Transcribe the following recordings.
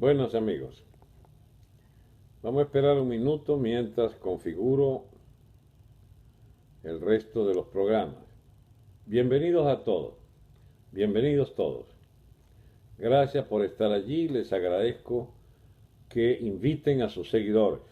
Buenos amigos, vamos a esperar un minuto mientras configuro el resto de los programas. Bienvenidos a todos, bienvenidos todos. Gracias por estar allí, les agradezco que inviten a sus seguidores.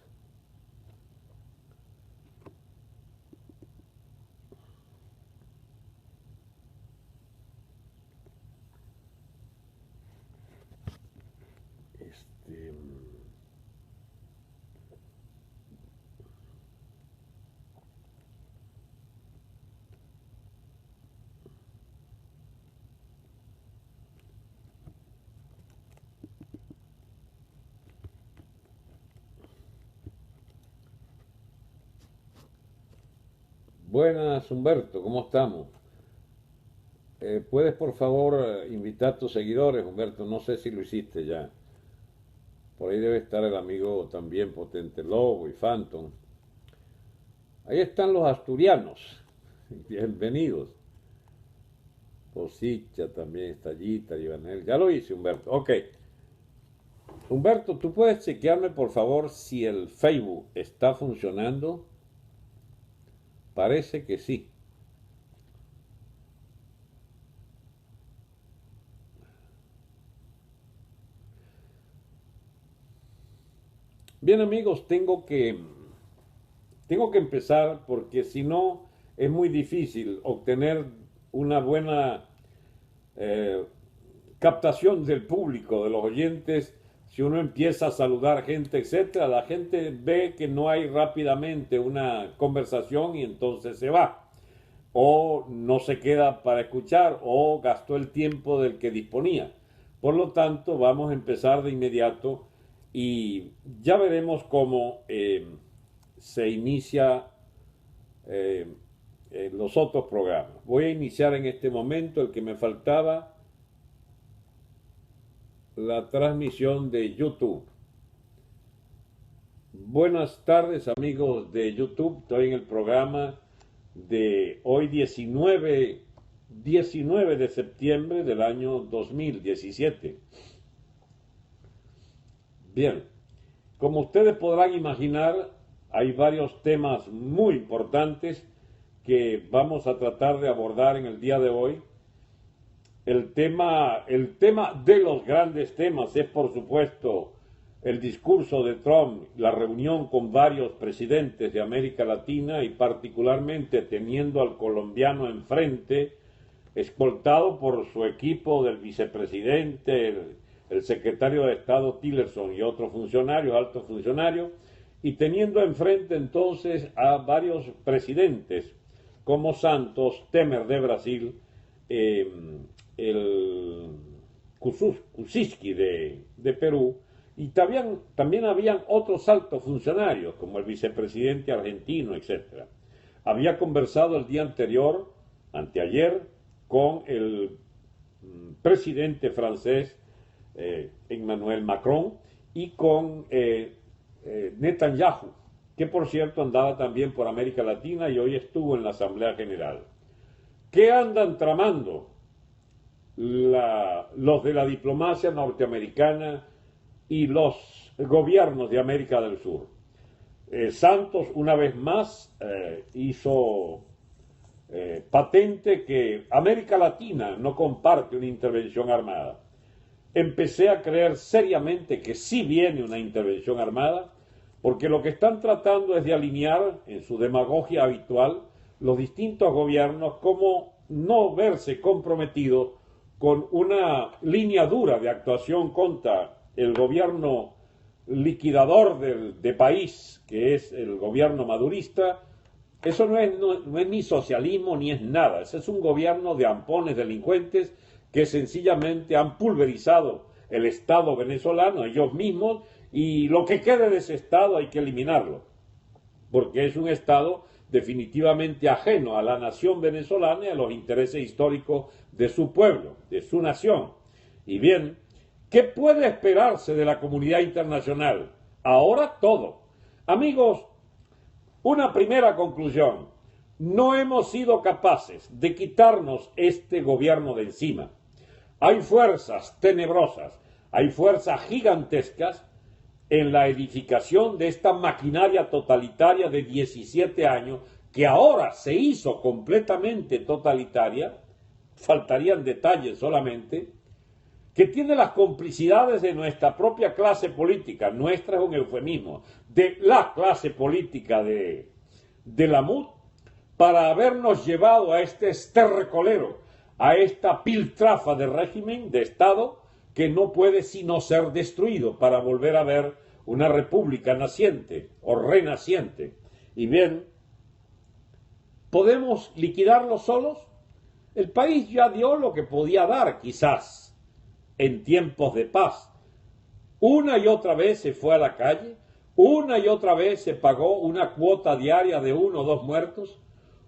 Buenas, Humberto, ¿cómo estamos? ¿Puedes por favor invitar a tus seguidores, Humberto? No sé si lo hiciste ya. Por ahí debe estar el amigo también Potente Lobo y Phantom. Ahí están los asturianos. Bienvenidos. Posicha también está allí, Taribanel. Ya lo hice, Humberto. Ok. Humberto, ¿tú puedes chequearme por favor si el Facebook está funcionando? Parece que sí. Bien amigos, tengo que empezar porque si no es muy difícil obtener una buena captación del público, de los oyentes. Si uno empieza a saludar gente, etcétera, la gente ve que no hay rápidamente una conversación y entonces se va. O no se queda para escuchar o gastó el tiempo del que disponía. Por lo tanto, vamos a empezar de inmediato y ya veremos cómo se inicia los otros programas. Voy a iniciar en este momento el que me faltaba, la transmisión de YouTube. Buenas tardes amigos de YouTube, estoy en el programa de hoy 19 de septiembre del año 2017. Bien, como ustedes podrán imaginar, hay varios temas muy importantes que vamos a tratar de abordar en el día de hoy. El tema de los grandes temas es, por supuesto, el discurso de Trump, la reunión con varios presidentes de América Latina y particularmente teniendo al colombiano enfrente, escoltado por su equipo del vicepresidente, el secretario de Estado Tillerson y otros funcionarios, altos funcionarios, y teniendo enfrente entonces a varios presidentes como Santos, Temer de Brasil, el Kuczynski de Perú, y también habían otros altos funcionarios, como el vicepresidente argentino, etc. Había conversado el día anterior, anteayer, con el presidente francés Emmanuel Macron y con Netanyahu, que por cierto andaba también por América Latina y hoy estuvo en la Asamblea General. ¿Qué andan tramando los de la diplomacia norteamericana y los gobiernos de América del Sur? Santos una vez más hizo patente que América Latina no comparte una intervención armada. Empecé a creer seriamente que sí viene una intervención armada, porque lo que están tratando es de alinear en su demagogia habitual los distintos gobiernos como no verse comprometidos con una línea dura de actuación contra el gobierno liquidador de país, que es el gobierno madurista. Eso no es ni socialismo ni es nada. Ese es un gobierno de ampones delincuentes que sencillamente han pulverizado el Estado venezolano, ellos mismos, y lo que quede de ese Estado hay que eliminarlo, porque es un Estado definitivamente ajeno a la nación venezolana y a los intereses históricos de su pueblo, de su nación. Y bien, ¿qué puede esperarse de la comunidad internacional? Ahora todo. Amigos, una primera conclusión: no hemos sido capaces de quitarnos este gobierno de encima. Hay fuerzas tenebrosas, Hay fuerzas gigantescas en la edificación de esta maquinaria totalitaria de 17 años, que ahora se hizo completamente totalitaria, faltarían detalles solamente, que tiene las complicidades de nuestra propia clase política, nuestra es un eufemismo, de la clase política de la MUD, para habernos llevado a este estercolero, a esta piltrafa de régimen, de Estado, que no puede sino ser destruido para volver a ver una república naciente o renaciente. Y bien, ¿podemos liquidarlo solos? El país ya dio lo que podía dar, quizás, en tiempos de paz. Una y otra vez se fue a la calle, una y otra vez se pagó una cuota diaria de 1 o 2 muertos,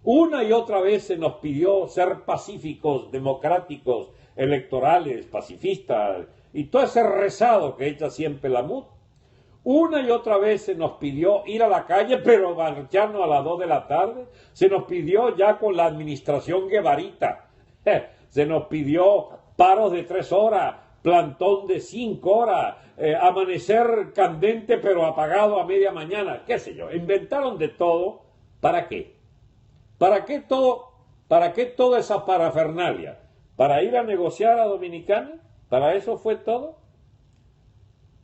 una y otra vez se nos pidió ser pacíficos, democráticos, electorales, pacifistas, y todo ese rezado que echa siempre la MUD. Una y otra vez se nos pidió ir a la calle, pero marcharnos a las 2 de la tarde. Se nos pidió ya con la administración guevarita. Se nos pidió paros de 3 horas, plantón de 5 horas, amanecer candente pero apagado a media mañana, qué sé yo. Inventaron de todo. ¿Para qué? ¿Para qué toda esa parafernalia? ¿Para ir a negociar a Dominicana? ¿Para eso fue todo?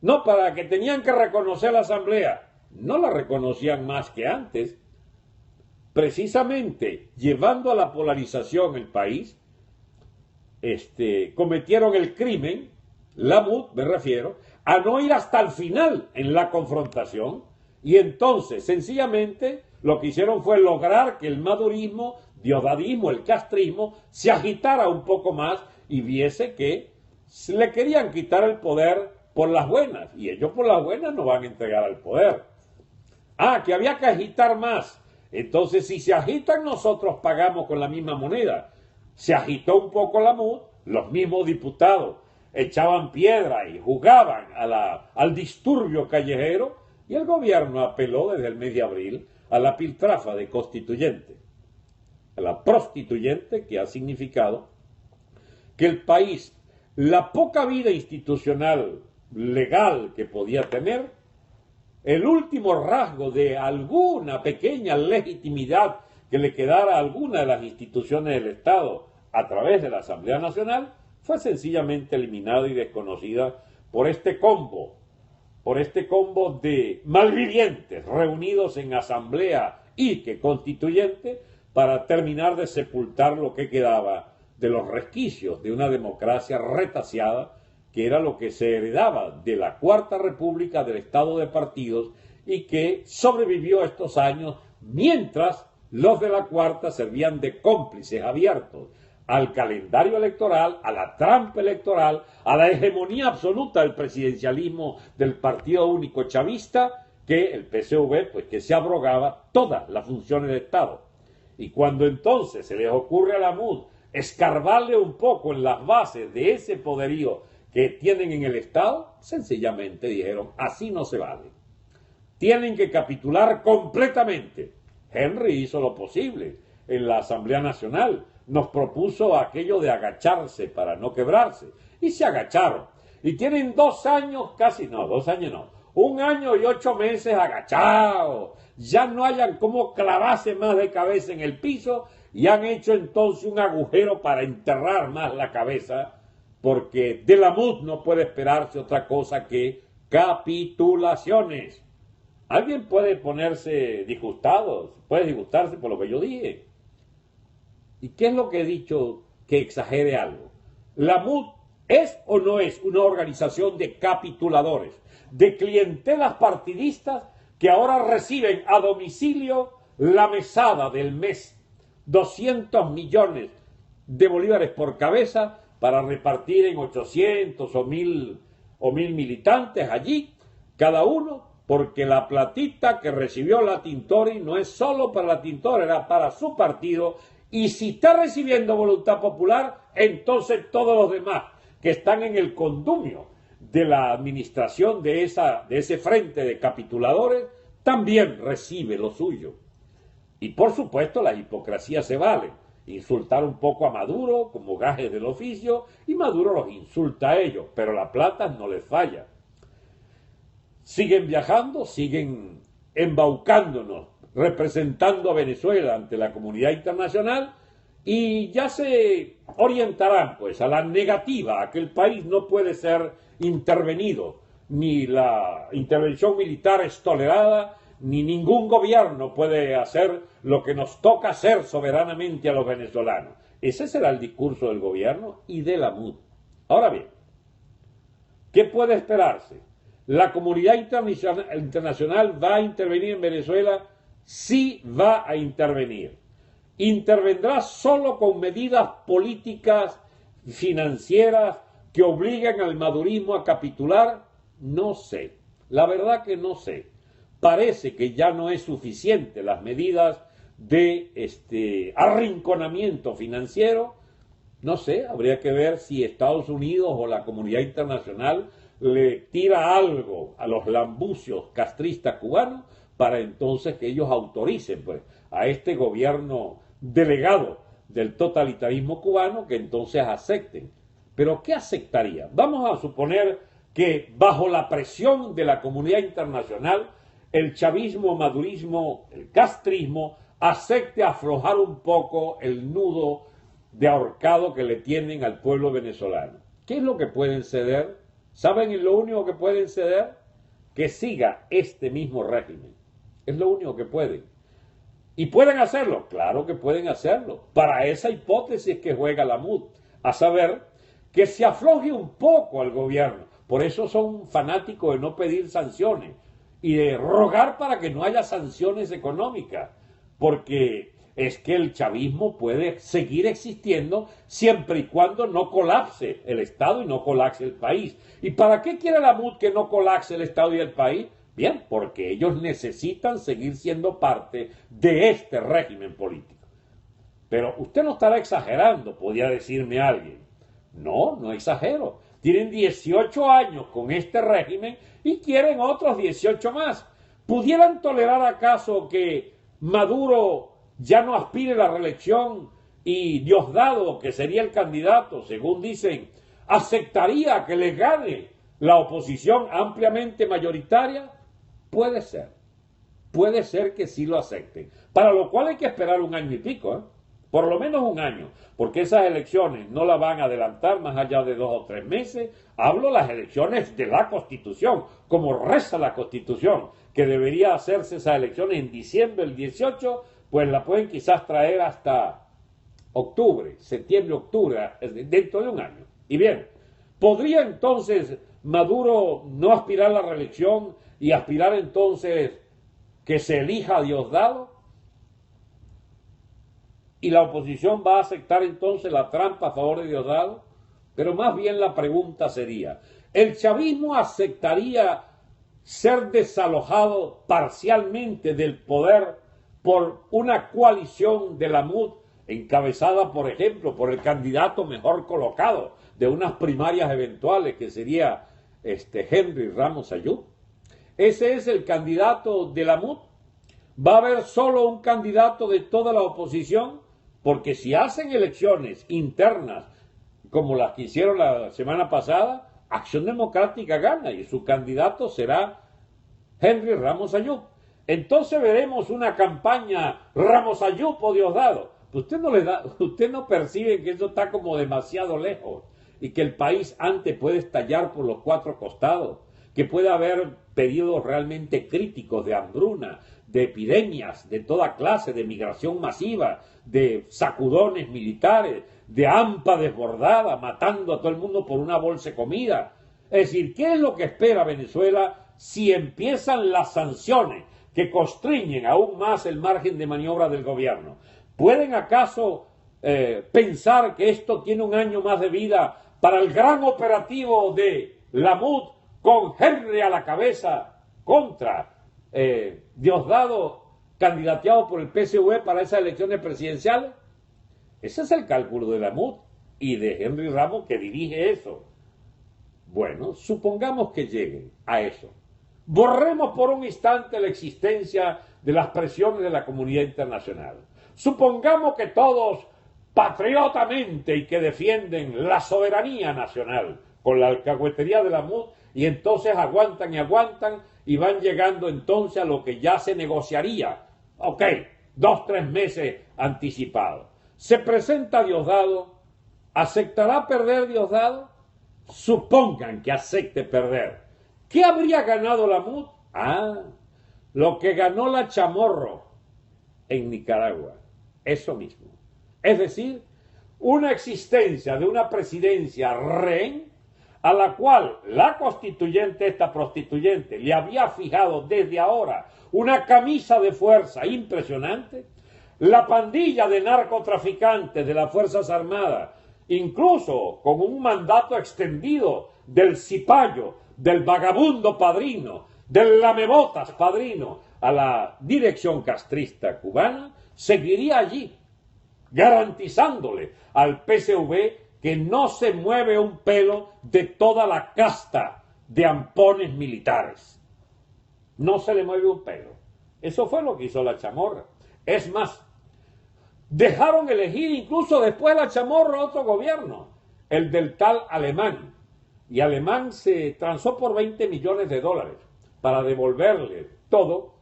No, para que tenían que reconocer la Asamblea. No la reconocían más que antes. Precisamente llevando a la polarización el país, cometieron el crimen, la MUD me refiero, a no ir hasta el final en la confrontación, y entonces sencillamente lo que hicieron fue lograr que el madurismo, diosdadismo, el castrismo se agitara un poco más y viese que le querían quitar el poder por las buenas, y ellos por las buenas no van a entregar el poder. Que había que agitar más. Entonces, si se agitan, nosotros pagamos con la misma moneda. Se agitó un poco la MUD, los mismos diputados echaban piedra y jugaban al disturbio callejero, y el gobierno apeló desde el mes de abril a la piltrafa de constituyente, a la prostituyente, que ha significado que el país, la poca vida institucional legal que podía tener, el último rasgo de alguna pequeña legitimidad que le quedara a alguna de las instituciones del Estado a través de la Asamblea Nacional, fue sencillamente eliminada y desconocida por este combo de malvivientes reunidos en asamblea y que constituyente para terminar de sepultar lo que quedaba de los resquicios de una democracia retaseada, que era lo que se heredaba de la Cuarta República, del Estado de partidos, y que sobrevivió estos años mientras los de la Cuarta servían de cómplices abiertos al calendario electoral, a la trampa electoral, a la hegemonía absoluta del presidencialismo del Partido Único Chavista, que el PSV, pues que se abrogaba todas las funciones de Estado. Y cuando entonces se les ocurre a la MUD escarbarle un poco en las bases de ese poderío que tienen en el Estado, sencillamente dijeron, así no se vale. Tienen que capitular completamente. Henry hizo lo posible en la Asamblea Nacional, nos propuso aquello de agacharse para no quebrarse, y se agacharon. Y tienen 2 años, casi no, 2 años no, 1 año y 8 meses agachados. Ya no hayan cómo clavarse más de cabeza en el piso, y han hecho entonces un agujero para enterrar más la cabeza, porque de la MUD no puede esperarse otra cosa que capitulaciones. Alguien puede ponerse disgustado, puede disgustarse por lo que yo dije. ¿Y qué es lo que he dicho que exagere algo? La MUD es o no es una organización de capituladores, de clientelas partidistas que ahora reciben a domicilio la mesada del mes, 200 millones de bolívares por cabeza para repartir en 800 o 1000 militantes allí, cada uno, porque la platita que recibió la Tintori no es solo para la Tintori, era para su partido. Y si está recibiendo voluntad popular, entonces todos los demás que están en el condumio de la administración de ese frente de capituladores, también recibe lo suyo. Y por supuesto la hipocresía se vale. insultar un poco a Maduro como gajes del oficio, y Maduro los insulta a ellos, pero la plata no les falla. Siguen viajando, siguen embaucándonos, representando a Venezuela ante la comunidad internacional, y ya se orientarán pues a la negativa, a que el país no puede ser intervenido, ni la intervención militar es tolerada, ni ningún gobierno puede hacer lo que nos toca hacer soberanamente a los venezolanos. Ese será el discurso del gobierno y de la MUD. Ahora bien, ¿qué puede esperarse? ¿La comunidad internacional va a intervenir en Venezuela? Sí va a intervenir. ¿Intervendrá solo con medidas políticas, financieras, que obliguen al madurismo a capitular? No sé. La verdad que no sé. Parece que ya no es suficiente las medidas de arrinconamiento financiero. No sé, habría que ver si Estados Unidos o la comunidad internacional le tira algo a los lambucios castristas cubanos para entonces que ellos autoricen pues, a este gobierno delegado del totalitarismo cubano, que entonces acepten. ¿Pero qué aceptaría? Vamos a suponer que bajo la presión de la comunidad internacional el chavismo, madurismo, el castrismo acepte aflojar un poco el nudo de ahorcado que le tienen al pueblo venezolano. ¿Qué es lo que pueden ceder? ¿Saben lo único que pueden ceder? Que siga este mismo régimen. Es lo único que pueden. ¿Y pueden hacerlo? Claro que pueden hacerlo. Para esa hipótesis que juega la MUD, a saber, que se afloje un poco al gobierno. Por eso son fanáticos de no pedir sanciones y de rogar para que no haya sanciones económicas, porque es que el chavismo puede seguir existiendo siempre y cuando no colapse el Estado y no colapse el país. ¿Y para qué quiere la MUD que no colapse el Estado y el país? Bien, porque ellos necesitan seguir siendo parte de este régimen político. Pero usted no estará exagerando, podría decirme alguien. No, no exagero. Tienen 18 años con este régimen y quieren otros 18 más. ¿Pudieran tolerar acaso que Maduro ya no aspire a la reelección y Diosdado, que sería el candidato, según dicen, aceptaría que le gane la oposición ampliamente mayoritaria? Puede ser que sí lo acepten, para lo cual hay que esperar un año y pico, por lo menos un año, porque esas elecciones no las van a adelantar más allá de 2 o 3 meses. Hablo las elecciones de la Constitución, como reza la Constitución, que debería hacerse esas elecciones en diciembre del 18, pues la pueden quizás traer hasta octubre, septiembre, octubre, dentro de un año. Y bien, ¿podría entonces Maduro no aspirar a la reelección y aspirar entonces que se elija a Diosdado? ¿Y la oposición va a aceptar entonces la trampa a favor de Diosdado? Pero más bien la pregunta sería, ¿el chavismo aceptaría ser desalojado parcialmente del poder por una coalición de la MUD encabezada, por ejemplo, por el candidato mejor colocado de unas primarias eventuales, que sería Henry Ramos Ayub? Ese es el candidato de la MUD. ¿Va a haber solo un candidato de toda la oposición? Porque si hacen elecciones internas como las que hicieron la semana pasada, Acción Democrática gana y su candidato será Henry Ramos Ayub. Entonces veremos una campaña Ramos Ayub o Diosdado. Usted no percibe que eso está como demasiado lejos y que el país antes puede estallar por los 4 costados, que puede haber periodos realmente críticos de hambruna, de epidemias de toda clase, de migración masiva, de sacudones militares, de hampa desbordada, matando a todo el mundo por una bolsa de comida. Es decir, ¿qué es lo que espera Venezuela si empiezan las sanciones que constriñen aún más el margen de maniobra del gobierno? ¿Pueden acaso pensar que esto tiene un año más de vida para el gran operativo de la MUD con Henry a la cabeza contra Diosdado, candidateado por el PSV para esas elecciones presidenciales? Ese es el cálculo de la MUD y de Henry Ramos, que dirige eso. Bueno, supongamos que lleguen a eso. Borremos por un instante la existencia de las presiones de la comunidad internacional. Supongamos que todos patriotamente y que defienden la soberanía nacional con la alcahuetería de la MUD, y entonces aguantan y van llegando entonces a lo que ya se negociaría. Ok, 2-3 meses anticipados. Se presenta Diosdado. ¿Aceptará perder Diosdado? Supongan que acepte perder. ¿Qué habría ganado la MUD? Lo que ganó la Chamorro en Nicaragua. Eso mismo. Es decir, una existencia de una presidencia rehén a la cual la constituyente, esta prostituyente, le había fijado desde ahora una camisa de fuerza impresionante, la pandilla de narcotraficantes de las Fuerzas Armadas, incluso con un mandato extendido del cipayo, del vagabundo padrino, del lamebotas padrino, a la dirección castrista cubana, seguiría allí, garantizándole al PSV que no se mueve un pelo de toda la casta de ampones militares. No se le mueve un pelo. Eso fue lo que hizo la Chamorra. Es más, dejaron elegir incluso después de la Chamorra otro gobierno, el del tal Alemán. Y Alemán se transó por $20 millones para devolverle todo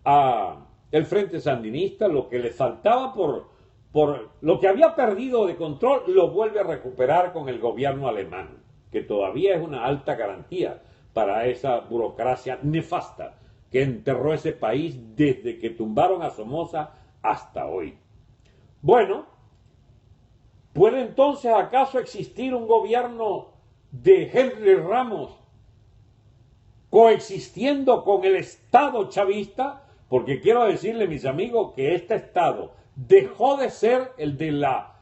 a el Frente Sandinista. Lo que le faltaba por lo que había perdido de control, lo vuelve a recuperar con el gobierno alemán, que todavía es una alta garantía para esa burocracia nefasta que enterró ese país desde que tumbaron a Somoza hasta hoy. Bueno, ¿puede entonces acaso existir un gobierno de Henry Ramos coexistiendo con el Estado chavista? Porque quiero decirle, mis amigos, que este Estado dejó de ser el de la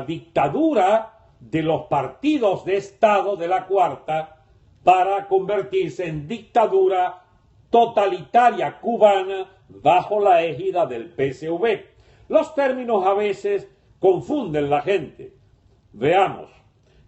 dictadura de los partidos de Estado de la Cuarta para convertirse en dictadura totalitaria cubana bajo la égida del PSV. Los términos a veces confunden la gente. Veamos,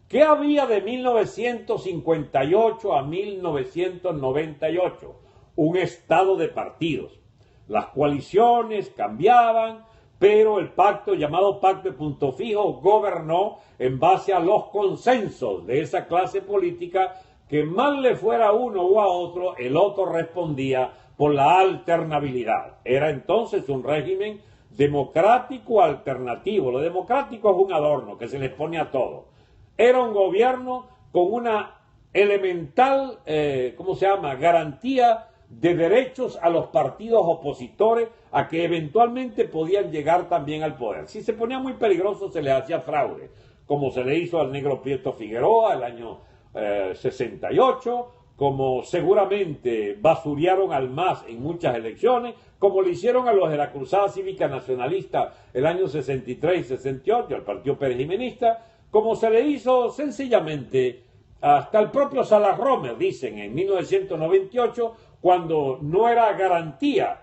¿qué había de 1958 a 1998? Un estado de partidos. Las coaliciones cambiaban, pero el pacto llamado Pacto de Punto Fijo gobernó en base a los consensos de esa clase política que mal le fuera a uno o a otro, el otro respondía por la alternabilidad. Era entonces un régimen democrático alternativo. Lo democrático es un adorno que se les pone a todo. Era un gobierno con una elemental, garantía de derechos a los partidos opositores a que eventualmente podían llegar también al poder. Si se ponía muy peligroso, se les hacía fraude, como se le hizo al negro Prieto Figueroa el año 68, como seguramente basurearon al MAS en muchas elecciones, como le hicieron a los de la Cruzada Cívica Nacionalista el año 63 y 68, al Partido Perejimenista, como se le hizo sencillamente hasta el propio Salas Romer, dicen, en 1998, cuando no era garantía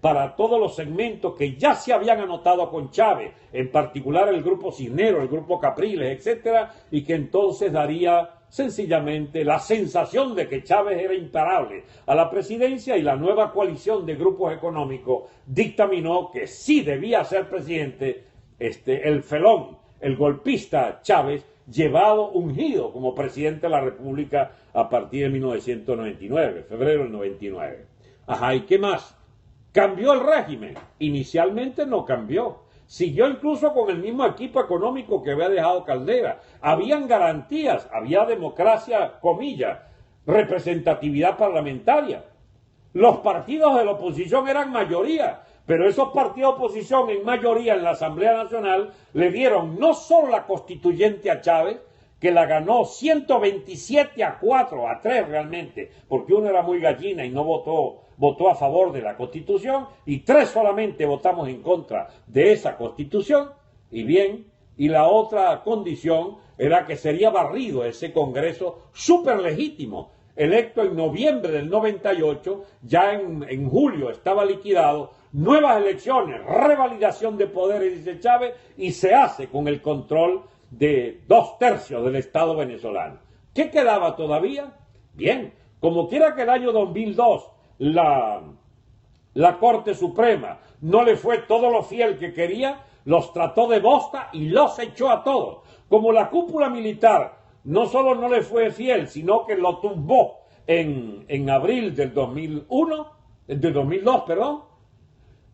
para todos los segmentos que ya se habían anotado con Chávez, en particular el grupo Cisneros, el grupo Capriles, etcétera, y que entonces daría sencillamente la sensación de que Chávez era imparable a la presidencia, y la nueva coalición de grupos económicos dictaminó que sí debía ser presidente el felón, el golpista Chávez, llevado ungido como presidente de la República a partir de 1999, febrero del 99. Ajá, ¿y qué más? ¿Cambió el régimen? Inicialmente no cambió. Siguió incluso con el mismo equipo económico que había dejado Caldera. Habían garantías, había democracia, comillas, representatividad parlamentaria. Los partidos de la oposición eran mayoría, pero esos partidos de oposición en mayoría en la Asamblea Nacional le dieron no solo la constituyente a Chávez, que la ganó 127-4, a 3 realmente, porque uno era muy gallina y no votó a favor de la Constitución, y 3 solamente votamos en contra de esa Constitución, y bien, y la otra condición era que sería barrido ese Congreso súper legítimo, electo en noviembre del 98, ya en julio estaba liquidado, nuevas elecciones, revalidación de poderes, dice Chávez, y se hace con el control de 2/3 del Estado venezolano. ¿Qué quedaba todavía? Bien, como quiera que el año 2002 la Corte Suprema no le fue todo lo fiel que quería, los trató de bosta y los echó a todos. Como la cúpula militar no solo no le fue fiel, sino que lo tumbó en abril del 2002, perdón,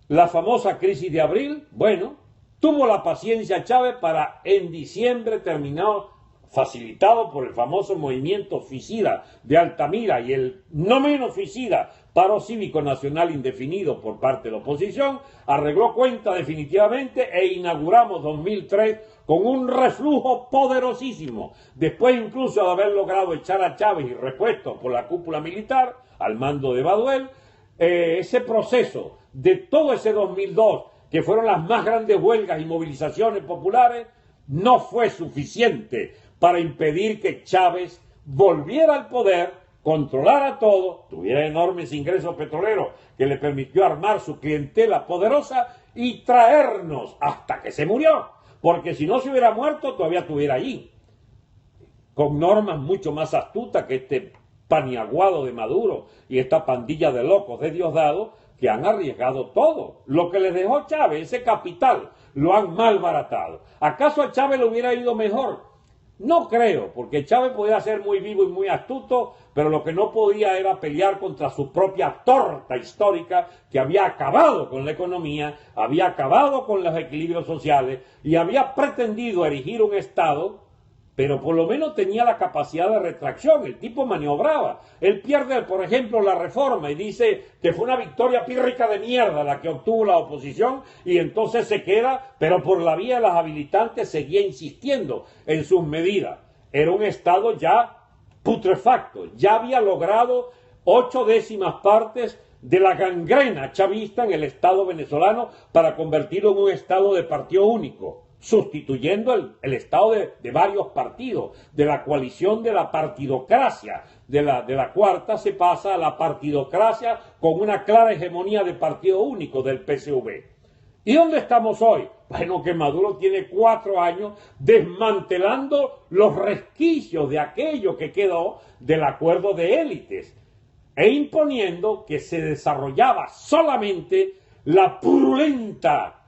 la famosa crisis de abril, bueno, tuvo la paciencia Chávez para en diciembre terminar, facilitado por el famoso movimiento suicida de Altamira y el no menos suicida paro cívico nacional indefinido por parte de la oposición, arregló cuenta definitivamente e inauguramos 2003 con un reflujo poderosísimo, después incluso de haber logrado echar a Chávez y repuesto por la cúpula militar al mando de Baduel, ese proceso de todo ese 2002, que fueron las más grandes huelgas y movilizaciones populares, no fue suficiente para impedir que Chávez volviera al poder, controlara todo, tuviera enormes ingresos petroleros que le permitió armar su clientela poderosa y traernos hasta que se murió, porque si no se hubiera muerto todavía estuviera allí, con normas mucho más astutas que este paniaguado de Maduro y esta pandilla de locos de Diosdado que han arriesgado todo. Lo que les dejó Chávez, ese capital, lo han malbaratado. ¿Acaso a Chávez le hubiera ido mejor? No creo, porque Chávez podía ser muy vivo y muy astuto, pero lo que no podía era pelear contra su propia torta histórica que había acabado con la economía, había acabado con los equilibrios sociales y había pretendido erigir un Estado, pero por lo menos tenía la capacidad de retracción. El tipo maniobraba. Él pierde, por ejemplo, la reforma y dice que fue una victoria pírrica de mierda la que obtuvo la oposición y entonces se queda, pero por la vía de las habilitantes seguía insistiendo en sus medidas. Era un Estado ya putrefacto, ya había logrado 8/10 partes de la gangrena chavista en el Estado venezolano para convertirlo en un Estado de partido único, sustituyendo el Estado de varios partidos, de la coalición de la partidocracia. De la cuarta se pasa a la partidocracia con una clara hegemonía de partido único del PSV. ¿Y dónde estamos hoy? Bueno, que Maduro tiene 4 años desmantelando los resquicios de aquello que quedó del acuerdo de élites e imponiendo que se desarrollaba solamente la purulenta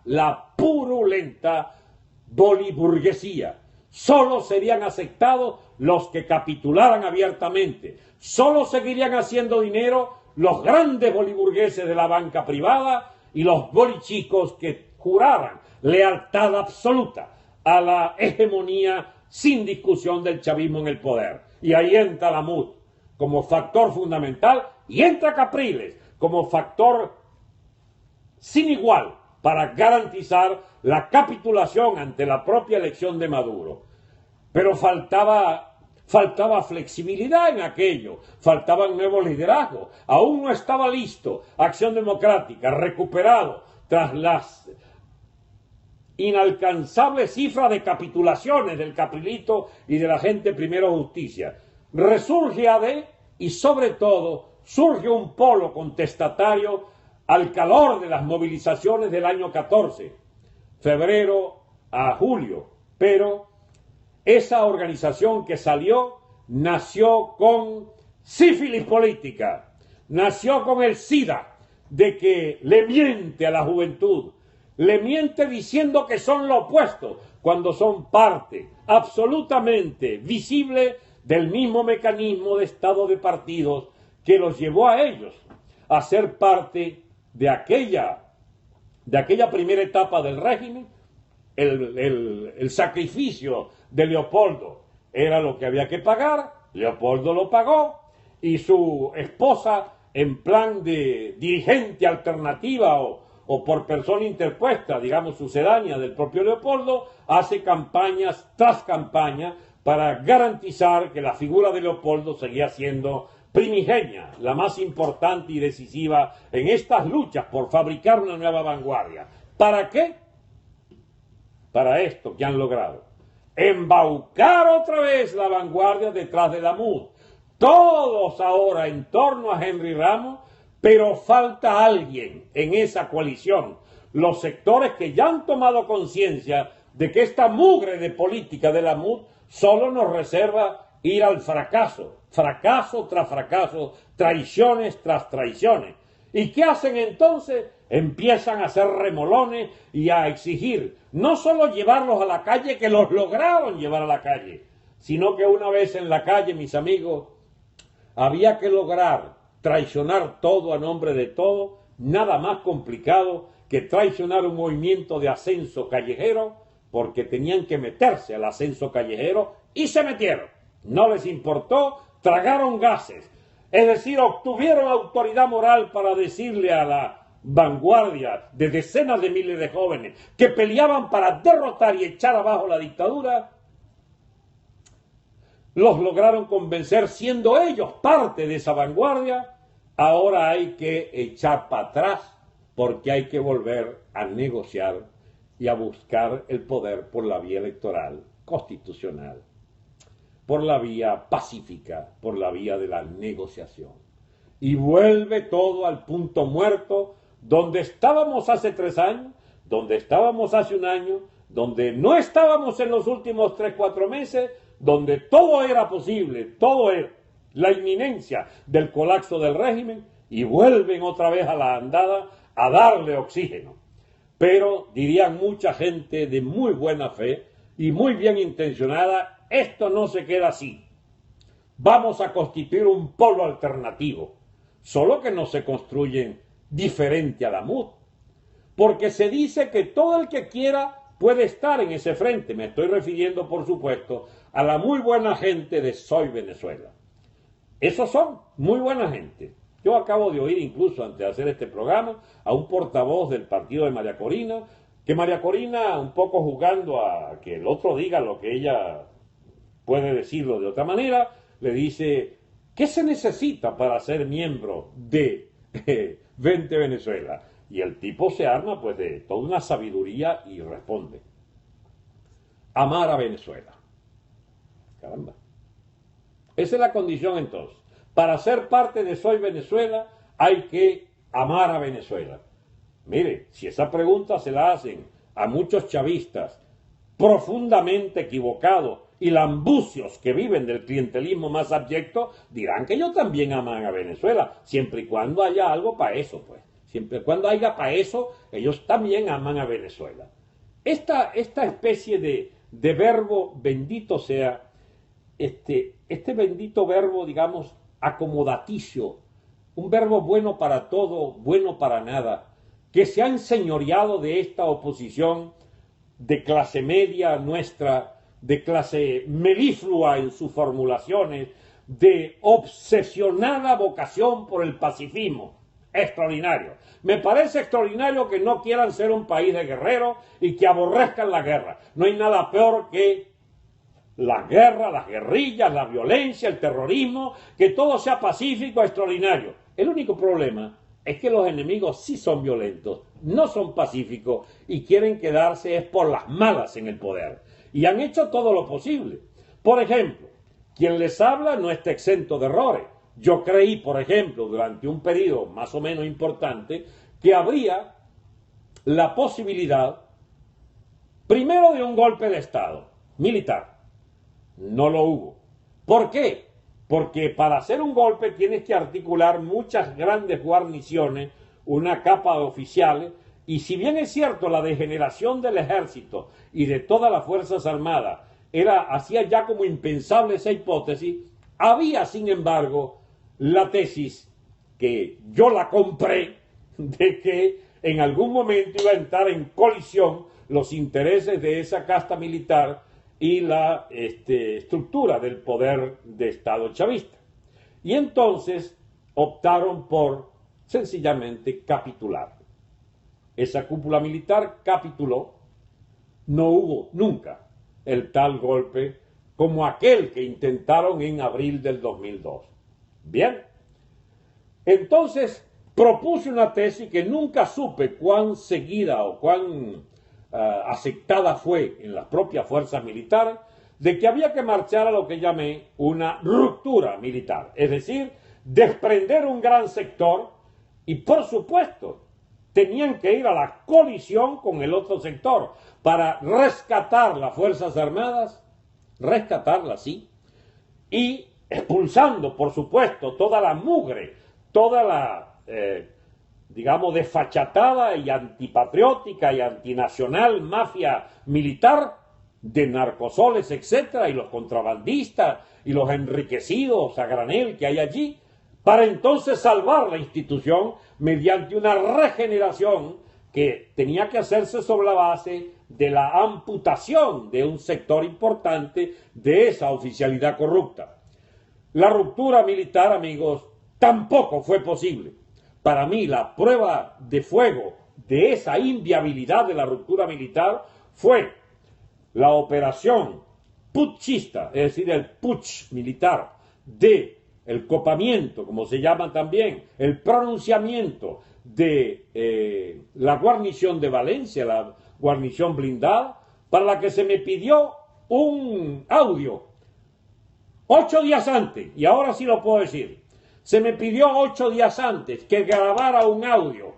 boliburguesía. Solo serían aceptados los que capitularan abiertamente. Solo seguirían haciendo dinero los grandes boliburgueses de la banca privada y los bolichicos que juraran lealtad absoluta a la hegemonía sin discusión del chavismo en el poder. Y ahí entra la MUD como factor fundamental y entra Capriles como factor sin igual para garantizar la capitulación ante la propia elección de Maduro. Pero faltaba flexibilidad en aquello, faltaban nuevos liderazgos, aún no estaba listo Acción Democrática, recuperado tras las inalcanzables cifras de capitulaciones del Caprilito y de la gente Primero Justicia. Resurge AD y sobre todo surge un polo contestatario al calor de las movilizaciones del año 14, febrero a julio, pero esa organización que salió nació con sífilis política, nació con el SIDA, de que le miente a la juventud, le miente diciendo que son lo opuesto, cuando son parte absolutamente visible del mismo mecanismo de estado de partidos que los llevó a ellos a ser parte de aquella primera etapa del régimen. El sacrificio de Leopoldo era lo que había que pagar, Leopoldo lo pagó, y su esposa, en plan de dirigente alternativa o por persona interpuesta, digamos sucedánea del propio Leopoldo, hace campañas tras campaña para garantizar que la figura de Leopoldo seguía siendo primigenia, la más importante y decisiva en estas luchas por fabricar una nueva vanguardia. ¿Para qué? Para esto que han logrado: embaucar otra vez la vanguardia detrás de la MUD. Todos ahora en torno a Henry Ramos, pero falta alguien en esa coalición. Los sectores que ya han tomado conciencia de que esta mugre de política de la MUD solo nos reserva ir al fracaso, fracaso tras fracaso, traiciones tras traiciones. ¿Y qué hacen entonces? empiezan a hacer remolones y a exigir no solo llevarlos a la calle, que los lograron llevar a la calle, sino que una vez en la calle, mis amigos, había que lograr traicionar todo a nombre de todo, nada más complicado que traicionar un movimiento de ascenso callejero, porque tenían que meterse al ascenso callejero y se metieron. No les importó, tragaron gases, es decir, obtuvieron autoridad moral para decirle a la vanguardia de decenas de miles de jóvenes que peleaban para derrotar y echar abajo la dictadura. Los lograron convencer, siendo ellos parte de esa vanguardia. Ahora hay que echar para atrás porque hay que volver a negociar y a buscar el poder por la vía electoral constitucional, por la vía pacífica, por la vía de la negociación. Y vuelve todo al punto muerto donde estábamos hace 3 años, donde estábamos hace 1 año, donde no estábamos en los últimos 3, 4 meses, donde todo era posible, todo era la inminencia del colapso del régimen, y vuelven otra vez a la andada a darle oxígeno. Pero, dirían mucha gente de muy buena fe y muy bien intencionada, esto no se queda así. Vamos a constituir un polo alternativo, solo que no se construyen diferente a la MUD, porque se dice que todo el que quiera puede estar en ese frente. Me estoy refiriendo, por supuesto, a la muy buena gente de Soy Venezuela. Esos son muy buena gente. Yo acabo de oír, incluso antes de hacer este programa, a un portavoz del partido de María Corina, que María Corina, un poco jugando a que el otro diga lo que ella puede decirlo de otra manera, le dice, ¿qué se necesita para ser miembro de Vente Venezuela? Y el tipo se arma pues de toda una sabiduría y responde, amar a Venezuela. Caramba. Esa es la condición entonces. Para ser parte de Soy Venezuela hay que amar a Venezuela. Mire, si esa pregunta se la hacen a muchos chavistas profundamente equivocados y lambucios que viven del clientelismo más abyecto, dirán que ellos también aman a Venezuela, siempre y cuando haya algo para eso, pues. Siempre y cuando haya para eso, ellos también aman a Venezuela. Esta especie de verbo, bendito sea, este bendito verbo, digamos, acomodaticio, un verbo bueno para todo, bueno para nada, que se ha enseñoreado de esta oposición de clase media nuestra, de clase meliflua en sus formulaciones, de obsesionada vocación por el pacifismo. Extraordinario. Me parece extraordinario que no quieran ser un país de guerreros y que aborrezcan la guerra. No hay nada peor que la guerra, las guerrillas, la violencia, el terrorismo, que todo sea pacífico, extraordinario. El único problema es que los enemigos sí son violentos, no son pacíficos y quieren quedarse por las malas en el poder. Y han hecho todo lo posible. Por ejemplo, quien les habla no está exento de errores. Yo creí, por ejemplo, durante un periodo más o menos importante, que habría la posibilidad, primero, de un golpe de Estado militar. No lo hubo. ¿Por qué? Porque para hacer un golpe tienes que articular muchas grandes guarniciones, una capa de oficiales, y si bien es cierto la degeneración del ejército y de todas las Fuerzas Armadas hacía ya como impensable esa hipótesis, había, sin embargo, la tesis, que yo la compré, de que en algún momento iba a entrar en colisión los intereses de esa casta militar y la estructura del poder de Estado chavista. Y entonces optaron por sencillamente capitular. Esa cúpula militar capituló. No hubo nunca el tal golpe como aquel que intentaron en abril del 2002. Bien, entonces propuse una tesis que nunca supe cuán seguida o cuán aceptada fue en las propias fuerzas militares, de que había que marchar a lo que llamé una ruptura militar, es decir, desprender un gran sector y, por supuesto, tenían que ir a la colisión con el otro sector para rescatar las Fuerzas Armadas, rescatarlas, sí, y expulsando, por supuesto, toda la mugre, toda la digamos, desfachatada y antipatriótica y antinacional mafia militar de narcosoles, etcétera, y los contrabandistas y los enriquecidos a granel que hay allí, para entonces salvar la institución mediante una regeneración que tenía que hacerse sobre la base de la amputación de un sector importante de esa oficialidad corrupta. La ruptura militar, amigos, tampoco fue posible. Para mí, la prueba de fuego de esa inviabilidad de la ruptura militar fue la operación putschista, es decir, el putsch militar de el copamiento, como se llama también, el pronunciamiento de la guarnición de Valencia, la guarnición blindada, para la que se me pidió un audio 8 días antes, y ahora sí lo puedo decir, se me pidió 8 días antes que grabara un audio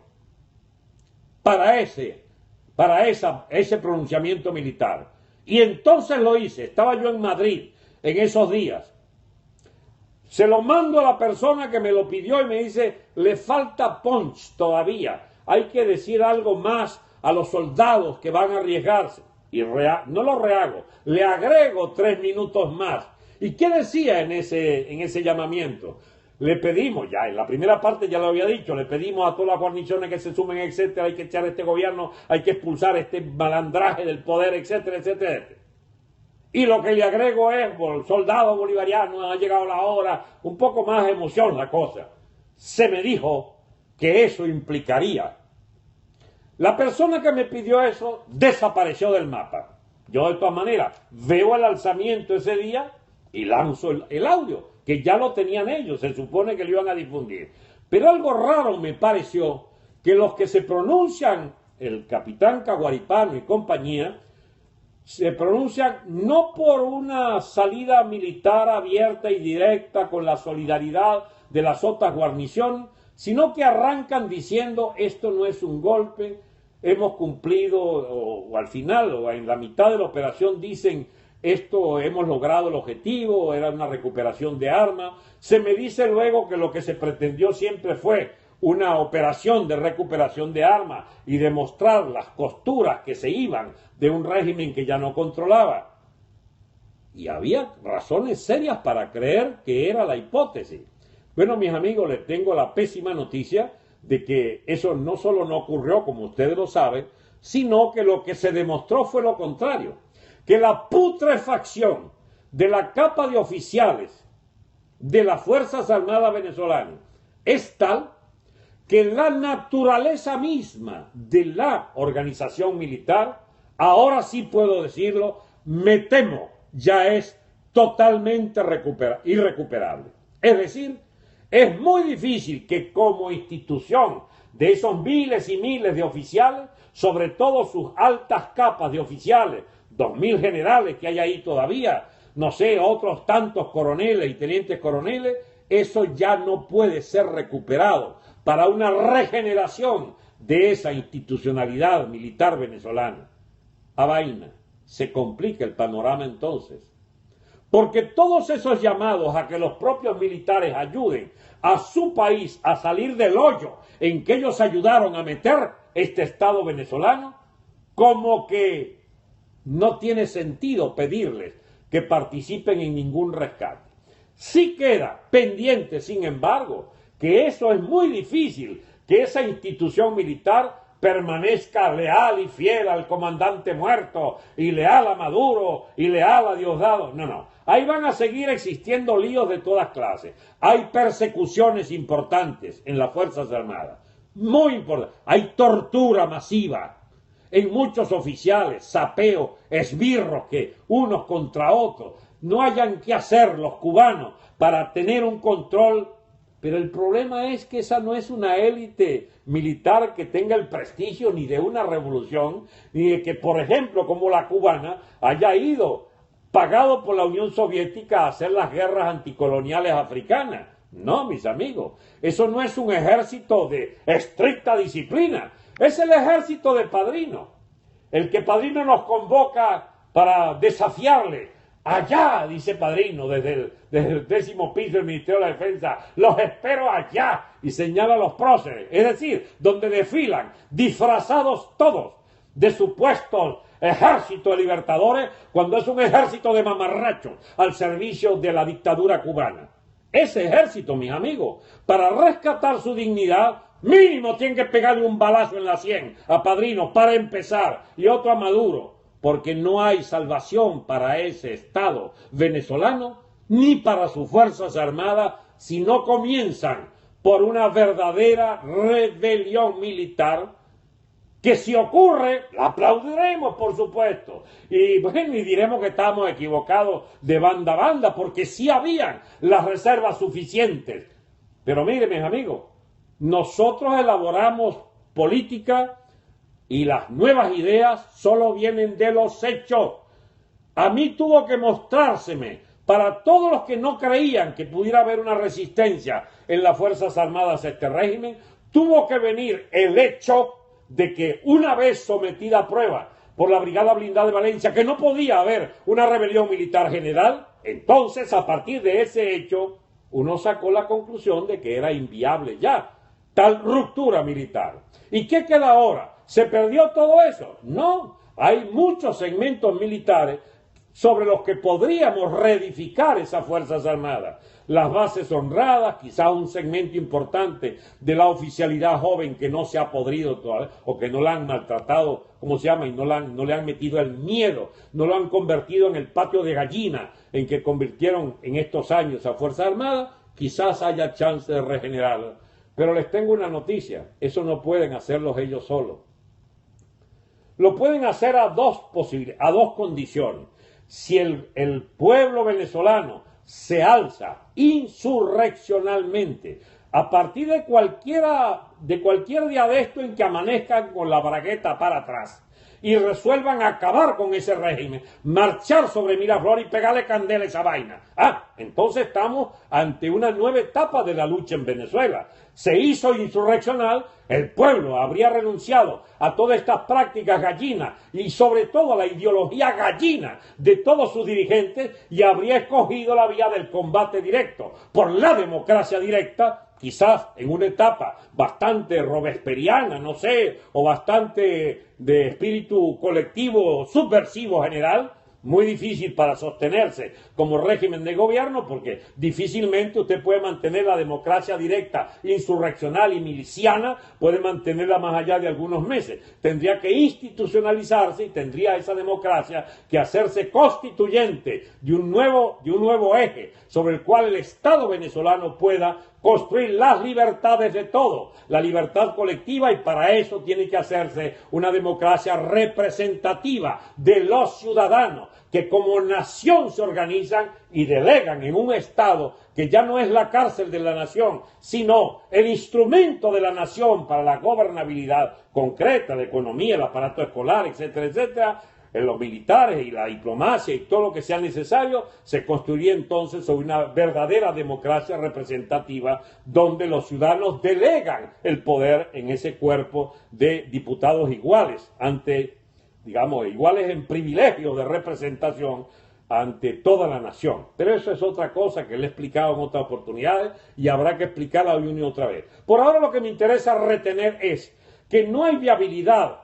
para ese pronunciamiento militar. Y entonces lo hice, estaba yo en Madrid en esos días. Se lo mando a la persona que me lo pidió y me dice, le falta punch todavía, hay que decir algo más a los soldados que van a arriesgarse. Y no lo rehago, le agrego 3 minutos más. ¿Y qué decía en ese llamamiento? Le pedimos, ya en la primera parte ya lo había dicho, le pedimos a todas las guarniciones que se sumen, etcétera, hay que echar a este gobierno, hay que expulsar este malandraje del poder, etcétera, etcétera. Y lo que le agrego es, por soldado bolivariano, ha llegado la hora, un poco más de emoción la cosa. Se me dijo que eso implicaría. La persona que me pidió eso desapareció del mapa. Yo de todas maneras veo el alzamiento ese día y lanzo el audio, que ya lo tenían ellos, se supone que lo iban a difundir. Pero algo raro me pareció que los que se pronuncian, el capitán Caguaripano y compañía, se pronuncian no por una salida militar abierta y directa con la solidaridad de las otras guarniciones, sino que arrancan diciendo esto no es un golpe, hemos cumplido, o al final, o en la mitad de la operación dicen esto hemos logrado el objetivo, era una recuperación de armas. Se me dice luego que lo que se pretendió siempre fue una operación de recuperación de armas y demostrar las costuras que se iban de un régimen que ya no controlaba. Y había razones serias para creer que era la hipótesis. Bueno, mis amigos, les tengo la pésima noticia de que eso no solo no ocurrió, como ustedes lo saben, sino que lo que se demostró fue lo contrario. Que la putrefacción de la capa de oficiales de las Fuerzas Armadas venezolanas es tal que la naturaleza misma de la organización militar, ahora sí puedo decirlo, me temo, ya es totalmente irrecuperable. Es decir, es muy difícil que como institución de esos miles y miles de oficiales, sobre todo sus altas capas de oficiales, 2.000 generales que hay ahí todavía, no sé, otros tantos coroneles y tenientes coroneles, eso ya no puede ser recuperado para una regeneración de esa institucionalidad militar venezolana. A vaina, se complica el panorama entonces. Porque todos esos llamados a que los propios militares ayuden a su país a salir del hoyo en que ellos ayudaron a meter este Estado venezolano, como que no tiene sentido pedirles que participen en ningún rescate. Sí queda pendiente, sin embargo, que eso es muy difícil, que esa institución militar permanezca leal y fiel al comandante muerto, y leal a Maduro, y leal a Diosdado. No. Ahí van a seguir existiendo líos de todas clases. Hay persecuciones importantes en las Fuerzas Armadas. Muy importante. Hay tortura masiva en muchos oficiales, sapeo, esbirros que unos contra otros no hayan que hacer los cubanos para tener un control. Pero el problema es que esa no es una élite militar que tenga el prestigio ni de una revolución, ni de que, por ejemplo, como la cubana, haya ido pagado por la Unión Soviética a hacer las guerras anticoloniales africanas. No, mis amigos, eso no es un ejército de estricta disciplina. Es el ejército de Padrino, el que Padrino nos convoca para desafiarle Allá, dice Padrino, desde el 10º piso del Ministerio de la Defensa, los espero allá, y señala a los próceres, es decir, donde desfilan, disfrazados todos, de supuestos ejército de libertadores, cuando es un ejército de mamarrachos al servicio de la dictadura cubana. Ese ejército, mis amigos, para rescatar su dignidad, mínimo tiene que pegarle un balazo en la sien a Padrino para empezar, y otro a Maduro, porque no hay salvación para ese Estado venezolano ni para sus Fuerzas Armadas si no comienzan por una verdadera rebelión militar, que si ocurre, la aplaudiremos, por supuesto, y bueno, y diremos que estamos equivocados de banda a banda, porque sí habían las reservas suficientes. Pero miren, mis amigos, nosotros elaboramos política y las nuevas ideas solo vienen de los hechos. A mí tuvo que mostrárseme, para todos los que no creían que pudiera haber una resistencia en las Fuerzas Armadas a este régimen, tuvo que venir el hecho de que una vez sometida a prueba por la Brigada Blindada de Valencia, que no podía haber una rebelión militar general, entonces a partir de ese hecho uno sacó la conclusión de que era inviable ya tal ruptura militar. ¿Y qué queda ahora? ¿Se perdió todo eso? No, hay muchos segmentos militares sobre los que podríamos reedificar esas Fuerzas Armadas. Las bases honradas, quizá un segmento importante de la oficialidad joven que no se ha podrido todavía, o que no la han maltratado, ¿cómo se llama? Y no le han metido el miedo, no lo han convertido en el patio de gallina en que convirtieron en estos años a Fuerzas Armadas, quizás haya chance de regenerarla. Pero les tengo una noticia, eso no pueden hacerlo ellos solos. Lo pueden hacer a dos condiciones. Si el pueblo venezolano se alza insurreccionalmente a partir de cualquier día de esto en que amanezcan con la bragueta para atrás y resuelvan acabar con ese régimen, marchar sobre Miraflores y pegarle candela a esa vaina. Entonces estamos ante una nueva etapa de la lucha en Venezuela. Se hizo insurreccional, el pueblo habría renunciado a todas estas prácticas gallinas y sobre todo a la ideología gallina de todos sus dirigentes y habría escogido la vía del combate directo por la democracia directa, quizás en una etapa bastante robesperiana, no sé, o bastante de espíritu colectivo subversivo general, muy difícil para sostenerse como régimen de gobierno, porque difícilmente usted puede mantener la democracia directa, insurreccional y miliciana, puede mantenerla más allá de algunos meses. Tendría que institucionalizarse y tendría esa democracia que hacerse constituyente de un nuevo eje sobre el cual el Estado venezolano pueda construir las libertades de todos, la libertad colectiva, y para eso tiene que hacerse una democracia representativa de los ciudadanos, que como nación se organizan y delegan en un Estado que ya no es la cárcel de la nación, sino el instrumento de la nación para la gobernabilidad concreta, la economía, el aparato escolar, etcétera, etcétera. En los militares y la diplomacia y todo lo que sea necesario, se construiría entonces sobre una verdadera democracia representativa donde los ciudadanos delegan el poder en ese cuerpo de diputados iguales iguales en privilegios de representación ante toda la nación. Pero eso es otra cosa que le he explicado en otras oportunidades y habrá que explicarla hoy una y otra vez. Por ahora lo que me interesa retener es que no hay viabilidad,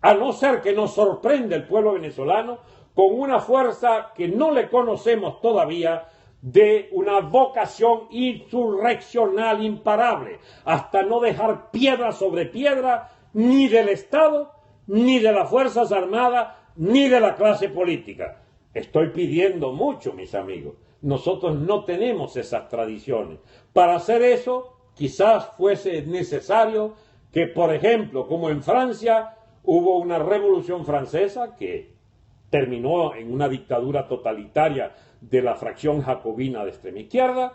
a no ser que nos sorprenda el pueblo venezolano con una fuerza que no le conocemos todavía, de una vocación insurreccional imparable, hasta no dejar piedra sobre piedra ni del Estado, ni de las Fuerzas Armadas, ni de la clase política. Estoy pidiendo mucho, mis amigos. Nosotros no tenemos esas tradiciones. Para hacer eso, quizás fuese necesario que, por ejemplo, como en Francia, hubo una revolución francesa que terminó en una dictadura totalitaria de la fracción jacobina de extrema izquierda.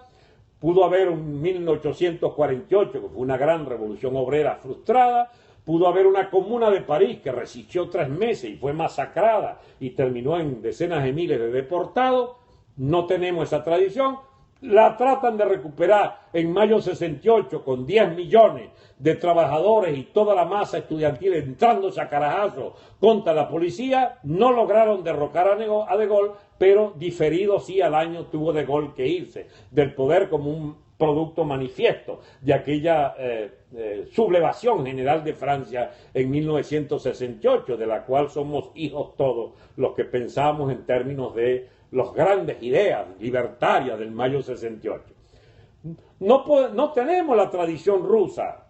Pudo haber un 1848, que fue una gran revolución obrera frustrada. Pudo haber una comuna de París que resistió 3 meses y fue masacrada y terminó en decenas de miles de deportados. No tenemos esa tradición, La tratan de recuperar en mayo 68 con 10 millones de trabajadores y toda la masa estudiantil entrándose a carajazo contra la policía. No lograron derrocar a De Gaulle, pero diferido sí al año tuvo De Gaulle que irse del poder como un producto manifiesto de aquella sublevación general de Francia en 1968, de la cual somos hijos todos los que pensamos en términos de las grandes ideas libertarias del mayo 68. No tenemos la tradición rusa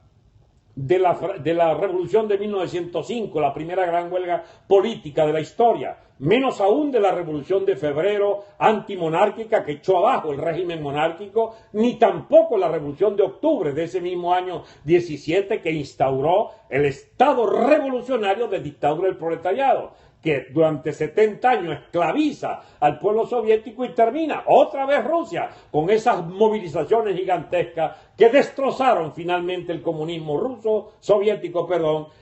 de la revolución de 1905, la primera gran huelga política de la historia, menos aún de la revolución de febrero antimonárquica que echó abajo el régimen monárquico, ni tampoco la revolución de octubre de ese mismo año 17 que instauró el Estado revolucionario de dictadura del proletariado, que durante 70 años esclaviza al pueblo soviético y termina otra vez Rusia con esas movilizaciones gigantescas que destrozaron finalmente el comunismo soviético,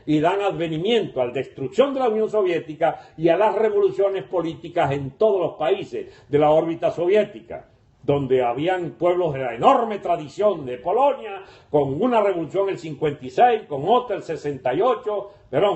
y dan advenimiento a la destrucción de la Unión Soviética y a las revoluciones políticas en todos los países de la órbita soviética, donde habían pueblos de la enorme tradición de Polonia, con una revolución el 56, con otra el 68,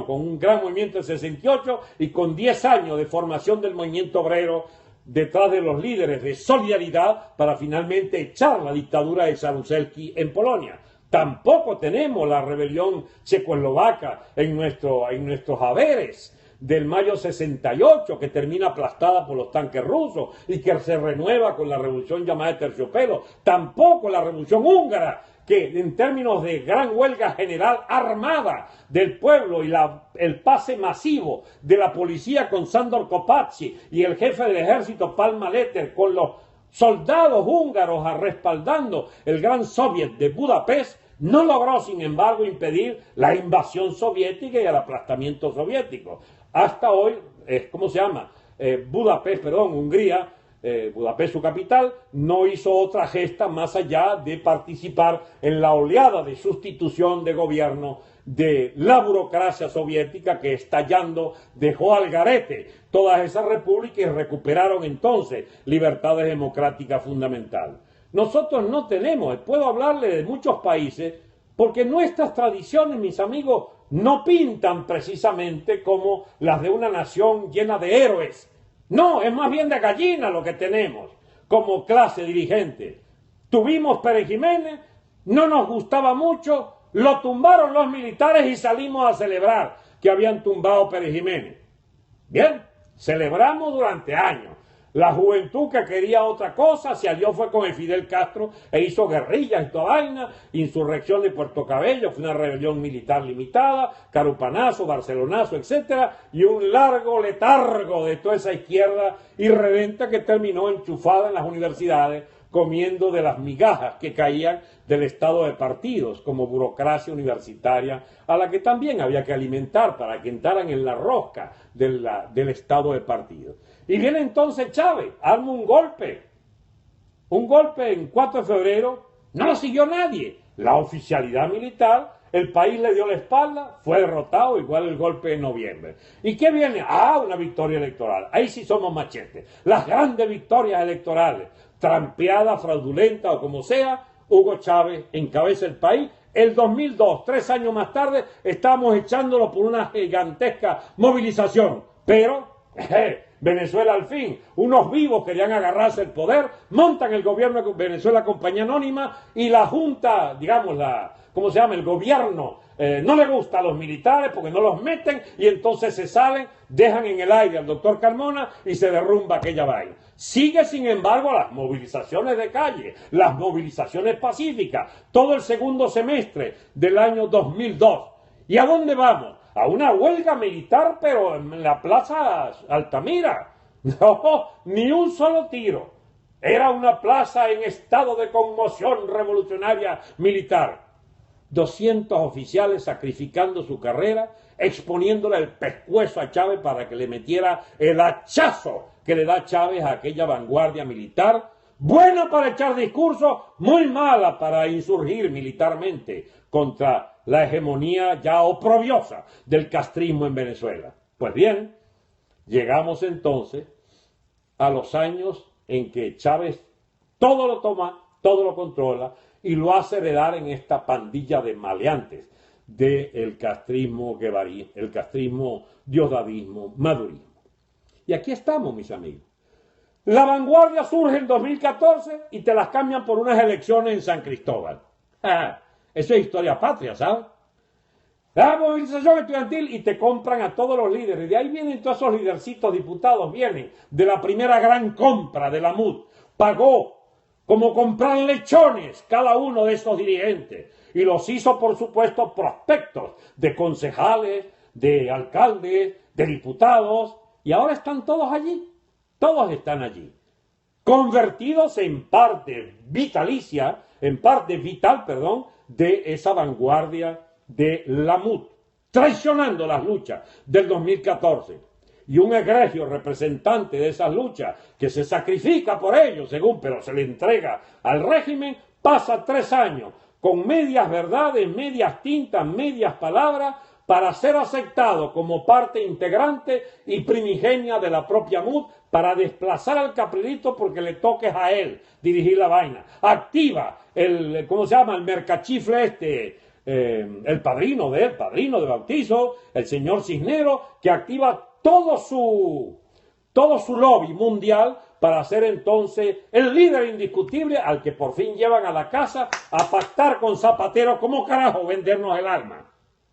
con un gran movimiento el 68 y con 10 años de formación del movimiento obrero detrás de los líderes de Solidaridad para finalmente echar la dictadura de Jaruzelski en Polonia. Tampoco tenemos la rebelión checoslovaca en nuestros haberes del mayo 68, que termina aplastada por los tanques rusos y que se renueva con la revolución llamada de Terciopelo. Tampoco la revolución húngara, que en términos de gran huelga general armada del pueblo y el pase masivo de la policía con Sándor Kopácsi y el jefe del ejército Palma Letter con los soldados húngaros respaldando el gran soviet de Budapest, no logró, sin embargo, impedir la invasión soviética y el aplastamiento soviético. Hasta hoy, Hungría, Budapest, su capital, no hizo otra gesta más allá de participar en la oleada de sustitución de gobierno de la burocracia soviética que, estallando, dejó al garete todas esas repúblicas y recuperaron entonces libertades democráticas fundamentales. Nosotros no tenemos, puedo hablarle de muchos países, porque nuestras tradiciones, mis amigos, no pintan precisamente como las de una nación llena de héroes. No, es más bien de gallina lo que tenemos como clase dirigente. Tuvimos Pérez Jiménez, no nos gustaba mucho, lo tumbaron los militares y salimos a celebrar que habían tumbado Pérez Jiménez. Bien, celebramos durante años. La juventud que quería otra cosa se alió fue con el Fidel Castro e hizo guerrillas y toda vaina, insurrección de Puerto Cabello, fue una rebelión militar limitada, Carupanazo, Barcelonazo, etcétera, y un largo letargo de toda esa izquierda irredenta que terminó enchufada en las universidades comiendo de las migajas que caían del estado de partidos como burocracia universitaria, a la que también había que alimentar para que entraran en la rosca del estado de partidos. Y viene entonces Chávez, arma un golpe en 4 de febrero, no lo siguió nadie, la oficialidad militar, el país le dio la espalda, fue derrotado, igual el golpe de noviembre. ¿Y qué viene? Una victoria electoral, ahí sí somos machetes, las grandes victorias electorales, trampeada, fraudulenta o como sea, Hugo Chávez encabeza el país. El 2002, 3 años más tarde, estamos echándolo por una gigantesca movilización, pero Venezuela al fin, unos vivos querían agarrarse el poder, montan el gobierno de Venezuela Compañía Anónima y la junta, el gobierno no le gusta a los militares porque no los meten y entonces se salen, dejan en el aire al doctor Carmona y se derrumba aquella vaina. Sigue, sin embargo, las movilizaciones de calle, las movilizaciones pacíficas, todo el segundo semestre del año 2002. ¿Y a dónde vamos? A una huelga militar, pero en la Plaza Altamira. No, ni un solo tiro. Era una plaza en estado de conmoción revolucionaria militar. 200 oficiales sacrificando su carrera, exponiéndole el pescuezo a Chávez para que le metiera el hachazo que le da Chávez a aquella vanguardia militar, buena para echar discursos, muy mala para insurgir militarmente contra la hegemonía ya oprobiosa del castrismo en Venezuela. Pues bien, llegamos entonces a los años en que Chávez todo lo toma, todo lo controla y lo hace heredar en esta pandilla de maleantes del castrismo guevarí, el castrismo diosdadismo, madurismo. Y aquí estamos, mis amigos. La vanguardia surge en 2014 y te las cambian por unas elecciones en San Cristóbal. Eso es historia patria, ¿sabes? La movilización estudiantil y te compran a todos los líderes. De ahí vienen todos esos lidercitos diputados, vienen de la primera gran compra de la MUD. Pagó como comprar lechones cada uno de esos dirigentes. Y los hizo, por supuesto, prospectos de concejales, de alcaldes, de diputados. Y ahora están todos allí. Todos están allí. Convertidos en parte vitalicia, en parte vital, perdón, de esa vanguardia de la MUD, traicionando las luchas del 2014. Y un egregio representante de esas luchas, que se sacrifica por ellos, según, pero se le entrega al régimen, pasa 3 años con medias verdades, medias tintas, medias palabras, para ser aceptado como parte integrante y primigenia de la propia MUD, para desplazar al Caprilito porque le toques a él dirigir la vaina. Activa el, ¿cómo se llama? El mercachifle el padrino de bautizo, el señor Cisnero, que activa todo su lobby mundial para ser entonces el líder indiscutible al que por fin llevan a la casa a pactar con Zapatero cómo carajo vendernos el alma.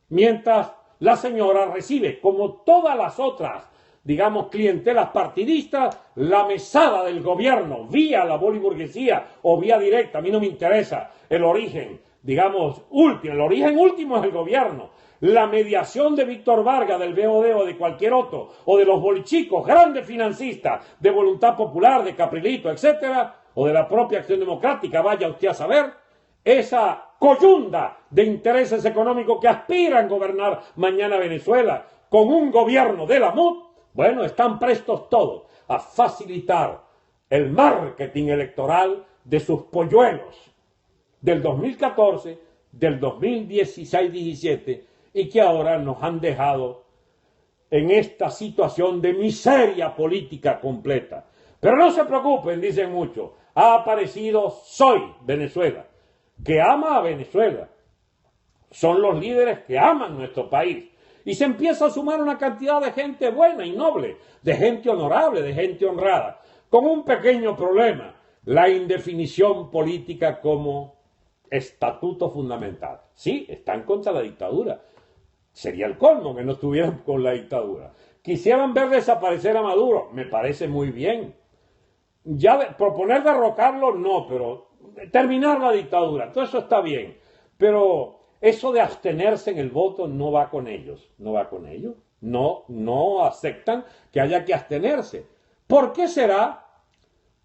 Mientras la señora recibe, como todas las otras, digamos, clientelas partidistas, la mesada del gobierno vía la boliburguesía o vía directa. A mí no me interesa el origen, digamos, último. El origen último es el gobierno. La mediación de Víctor Vargas, del BOD o de cualquier otro, o de los bolichicos, grandes financistas de Voluntad Popular, de Caprilito, etcétera, o de la propia Acción Democrática, vaya usted a saber, esa coyunda de intereses económicos que aspiran a gobernar mañana Venezuela con un gobierno de la MUD, bueno, están prestos todos a facilitar el marketing electoral de sus polluelos del 2014, del 2016-17 y que ahora nos han dejado en esta situación de miseria política completa. Pero no se preocupen, dicen muchos, ha aparecido Soy Venezuela, que ama a Venezuela. Son los líderes que aman nuestro país. Y se empieza a sumar una cantidad de gente buena y noble, de gente honorable, de gente honrada, con un pequeño problema, la indefinición política como estatuto fundamental. Sí, están contra la dictadura. Sería el colmo que no estuvieran con la dictadura. Quisieran ver desaparecer a Maduro, me parece muy bien. Ya proponer derrocarlo, no, pero terminar la dictadura, todo eso está bien. Pero eso de abstenerse en el voto no va con ellos, no va con ellos. No aceptan que haya que abstenerse. ¿Por qué será?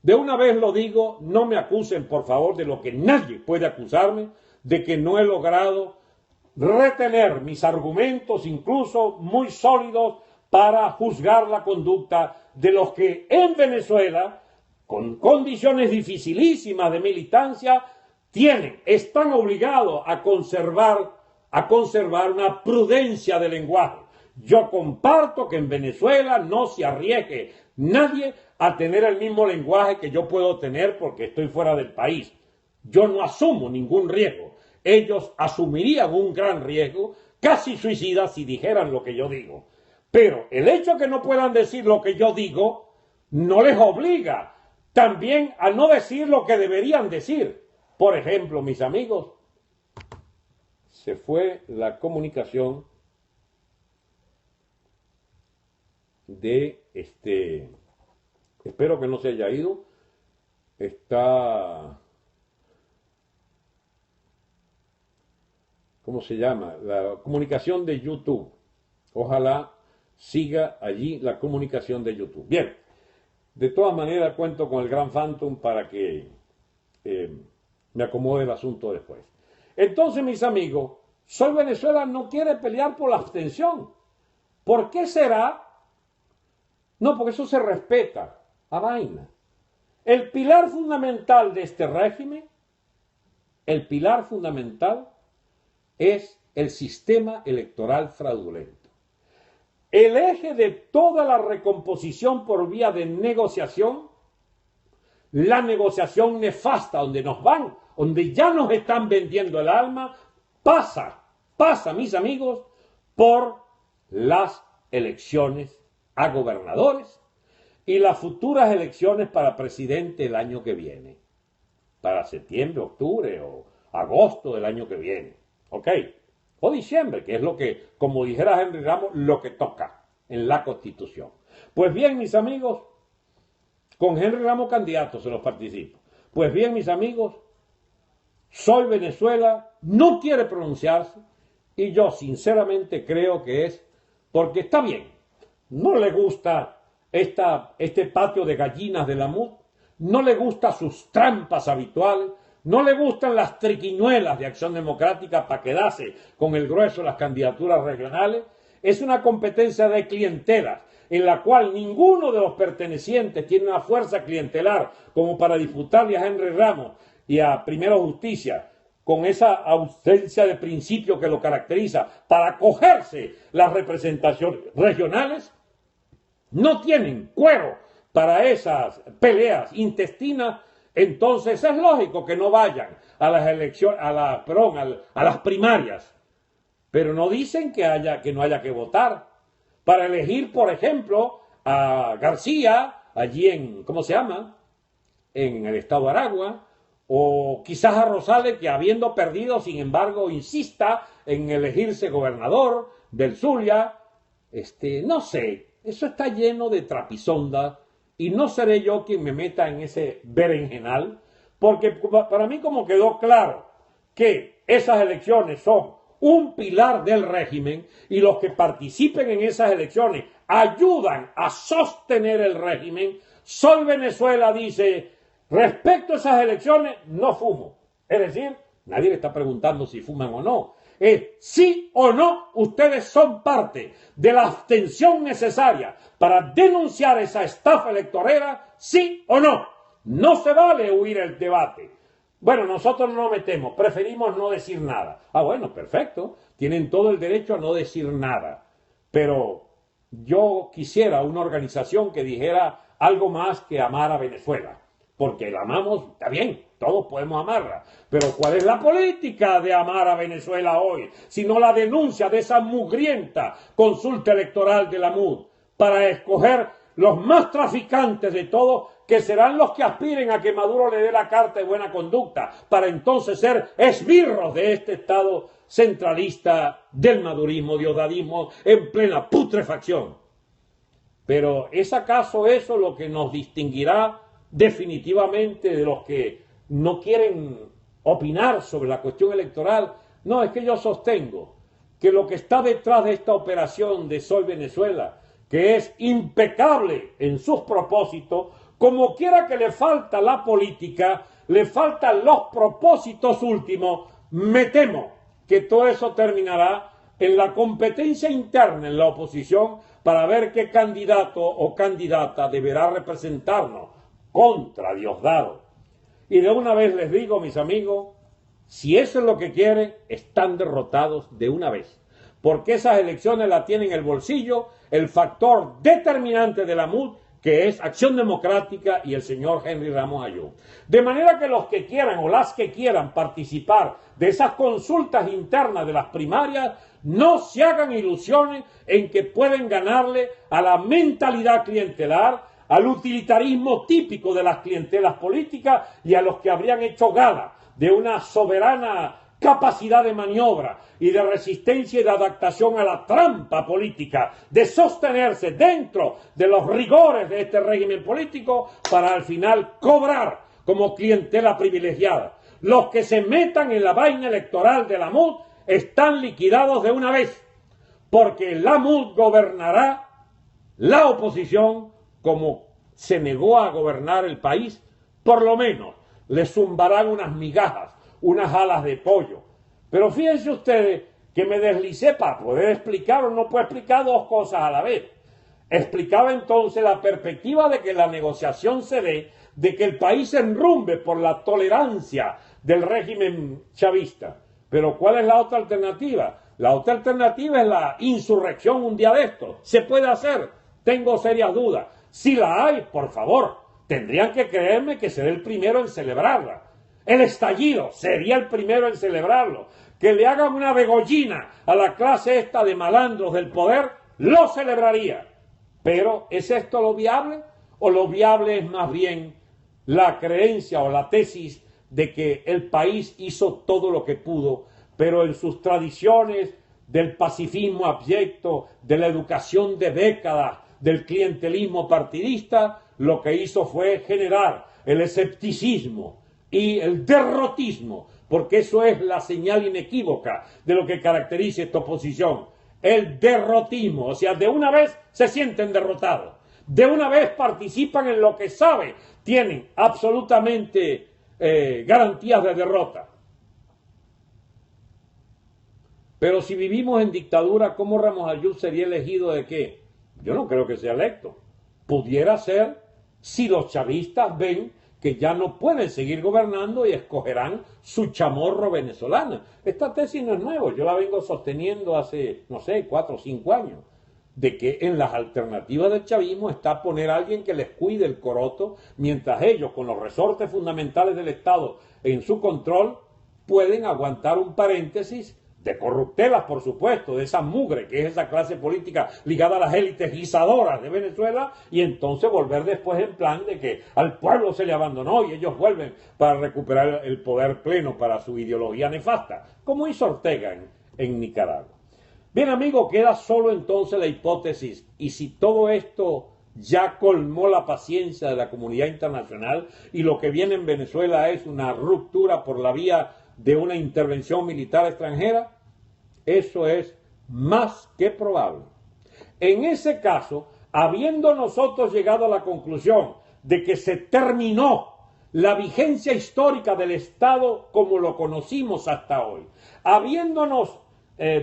De una vez lo digo, no me acusen, por favor, de lo que nadie puede acusarme, de que no he logrado retener mis argumentos, incluso muy sólidos, para juzgar la conducta de los que en Venezuela, con condiciones dificilísimas de militancia, están obligados a conservar una prudencia de lenguaje. Yo comparto que en Venezuela no se arriesgue nadie a tener el mismo lenguaje que yo puedo tener porque estoy fuera del país. Yo no asumo ningún riesgo. Ellos asumirían un gran riesgo, casi suicida, si dijeran lo que yo digo. Pero el hecho de que no puedan decir lo que yo digo no les obliga también a no decir lo que deberían decir. Por ejemplo, mis amigos, se fue la comunicación de espero que no se haya ido, ¿cómo se llama? La comunicación de YouTube. Ojalá siga allí la comunicación de YouTube. Bien, de todas maneras cuento con el gran Phantom para que me acomode el asunto después. Entonces, mis amigos, Soy Venezuela no quiere pelear por la abstención. ¿Por qué será? No, porque eso se respeta a vaina. El pilar fundamental de este régimen, el pilar fundamental es el sistema electoral fraudulento. El eje de toda la recomposición por vía de negociación la negociación nefasta donde ya nos están vendiendo el alma, pasa, mis amigos, por las elecciones a gobernadores y las futuras elecciones para presidente el año que viene, para septiembre, octubre o agosto del año que viene, ¿ok? O diciembre, que es lo que, como dijera Henry Ramos, lo que toca en la Constitución. Pues bien, mis amigos, con Henry Ramos candidato se los participo. Pues bien, mis amigos, Soy Venezuela no quiere pronunciarse y yo sinceramente creo que es porque está bien. No le gusta este patio de gallinas de la MUD, no le gustan sus trampas habituales, no le gustan las triquiñuelas de Acción Democrática para quedarse con el grueso de las candidaturas regionales. Es una competencia de clientelas en la cual ninguno de los pertenecientes tiene una fuerza clientelar como para disputarle a Henry Ramos y a Primero Justicia, con esa ausencia de principio que lo caracteriza, para cogerse las representaciones regionales. No tienen cuero para esas peleas intestinas. Entonces es lógico que no vayan a las elecciones, a las primarias, pero no dicen que no haya que votar para elegir, por ejemplo, a García allí en, ¿cómo se llama?, en el estado de Aragua, o quizás a Rosales, que habiendo perdido, sin embargo, insista en elegirse gobernador del Zulia. No sé, eso está lleno de trapisonda. Y no seré yo quien me meta en ese berenjenal, porque para mí como quedó claro que esas elecciones son un pilar del régimen y los que participen en esas elecciones ayudan a sostener el régimen. Soy Venezuela dice, respecto a esas elecciones, no fumo. Es decir, nadie le está preguntando si fuman o no. Sí o no, ustedes son parte de la abstención necesaria para denunciar esa estafa electorera, sí o no. No se vale huir el debate. Bueno, nosotros no nos metemos, preferimos no decir nada. Ah, bueno, perfecto, tienen todo el derecho a no decir nada. Pero yo quisiera una organización que dijera algo más que amar a Venezuela. Porque la amamos, está bien, todos podemos amarla. Pero ¿cuál es la política de amar a Venezuela hoy? Sino la denuncia de esa mugrienta consulta electoral de la MUD para escoger los más traficantes de todos, que serán los que aspiren a que Maduro le dé la carta de buena conducta, para entonces ser esbirros de este Estado centralista del madurismo, diosdadismo, en plena putrefacción. Pero ¿es acaso eso lo que nos distinguirá definitivamente de los que no quieren opinar sobre la cuestión electoral? No, es que yo sostengo que lo que está detrás de esta operación de Soy Venezuela, que es impecable en sus propósitos, como quiera que le falta la política, le faltan los propósitos últimos, me temo que todo eso terminará en la competencia interna en la oposición para ver qué candidato o candidata deberá representarnos contra Diosdado. Y de una vez les digo, mis amigos, si eso es lo que quieren, están derrotados de una vez. Porque esas elecciones las tienen en el bolsillo el factor determinante de la MUD, que es Acción Democrática y el señor Henry Ramos Ayú. De manera que los que quieran o las que quieran participar de esas consultas internas de las primarias, no se hagan ilusiones en que pueden ganarle a la mentalidad clientelar, al utilitarismo típico de las clientelas políticas y a los que habrían hecho gala de una soberana capacidad de maniobra y de resistencia y de adaptación a la trampa política, de sostenerse dentro de los rigores de este régimen político para al final cobrar como clientela privilegiada. Los que se metan en la vaina electoral de la MUD están liquidados de una vez, porque la MUD gobernará la oposición como se negó a gobernar el país. Por lo menos le zumbarán unas migajas, unas alas de pollo. Pero fíjense ustedes que me deslicé para poder explicar, o no puedo explicar dos cosas a la vez. Explicaba entonces la perspectiva de que la negociación se dé, de que el país se enrumbe por la tolerancia del régimen chavista. Pero ¿cuál es la otra alternativa? La otra alternativa es la insurrección un día de estos. ¿Se puede hacer? Tengo serias dudas. Si la hay, por favor, tendrían que creerme que seré el primero en celebrarla. El estallido sería el primero en celebrarlo. Que le hagan una degollina a la clase esta de malandros del poder, lo celebraría. Pero, ¿es esto lo viable? ¿O lo viable es más bien la creencia o la tesis de que el país hizo todo lo que pudo, pero en sus tradiciones del pacifismo abyecto, de la educación de décadas, del clientelismo partidista, lo que hizo fue generar el escepticismo y el derrotismo, porque eso es la señal inequívoca de lo que caracteriza esta oposición, el derrotismo, o sea, de una vez se sienten derrotados, de una vez participan en lo que saben, tienen absolutamente garantías de derrota. Pero si vivimos en dictadura, ¿cómo Ramos Ayub sería elegido de qué? Yo no creo que sea electo. Pudiera ser si los chavistas ven que ya no pueden seguir gobernando y escogerán su chamorro venezolano. Esta tesis no es nueva, yo la vengo sosteniendo hace, no sé, 4 o 5 años, de que en las alternativas del chavismo está poner a alguien que les cuide el coroto, mientras ellos, con los resortes fundamentales del Estado en su control, pueden aguantar un paréntesis de corruptelas, por supuesto, de esa mugre que es esa clase política ligada a las élites guisadoras de Venezuela, y entonces volver después en plan de que al pueblo se le abandonó y ellos vuelven para recuperar el poder pleno para su ideología nefasta, como hizo Ortega en Nicaragua. Bien, amigo, queda solo entonces la hipótesis, y si todo esto ya colmó la paciencia de la comunidad internacional y lo que viene en Venezuela es una ruptura por la vía de una intervención militar extranjera, eso es más que probable. En ese caso, habiendo nosotros llegado a la conclusión de que se terminó la vigencia histórica del Estado como lo conocimos hasta hoy, habiéndonos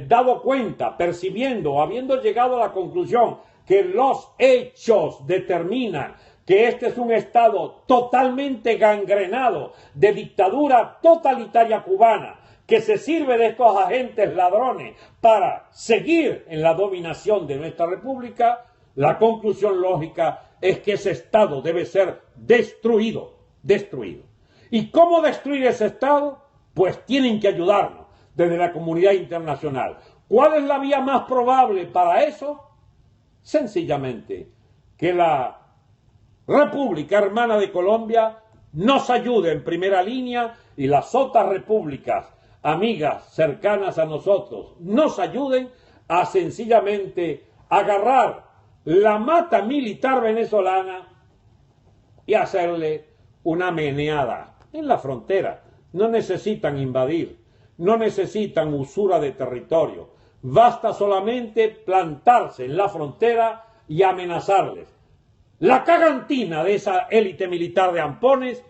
dado cuenta, percibiendo, habiendo llegado a la conclusión que los hechos determinan que este es un Estado totalmente gangrenado de dictadura totalitaria cubana, que se sirve de estos agentes ladrones para seguir en la dominación de nuestra república, la conclusión lógica es que ese Estado debe ser destruido. ¿Y cómo destruir ese Estado? Pues tienen que ayudarnos desde la comunidad internacional. ¿Cuál es la vía más probable para eso? Sencillamente, que la República Hermana de Colombia nos ayude en primera línea y las otras repúblicas amigas cercanas a nosotros nos ayuden a sencillamente agarrar la mata militar venezolana y hacerle una meneada en la frontera. No necesitan invadir, no necesitan usura de territorio, basta solamente plantarse en la frontera y amenazarles. La cagantina de esa élite militar de ampones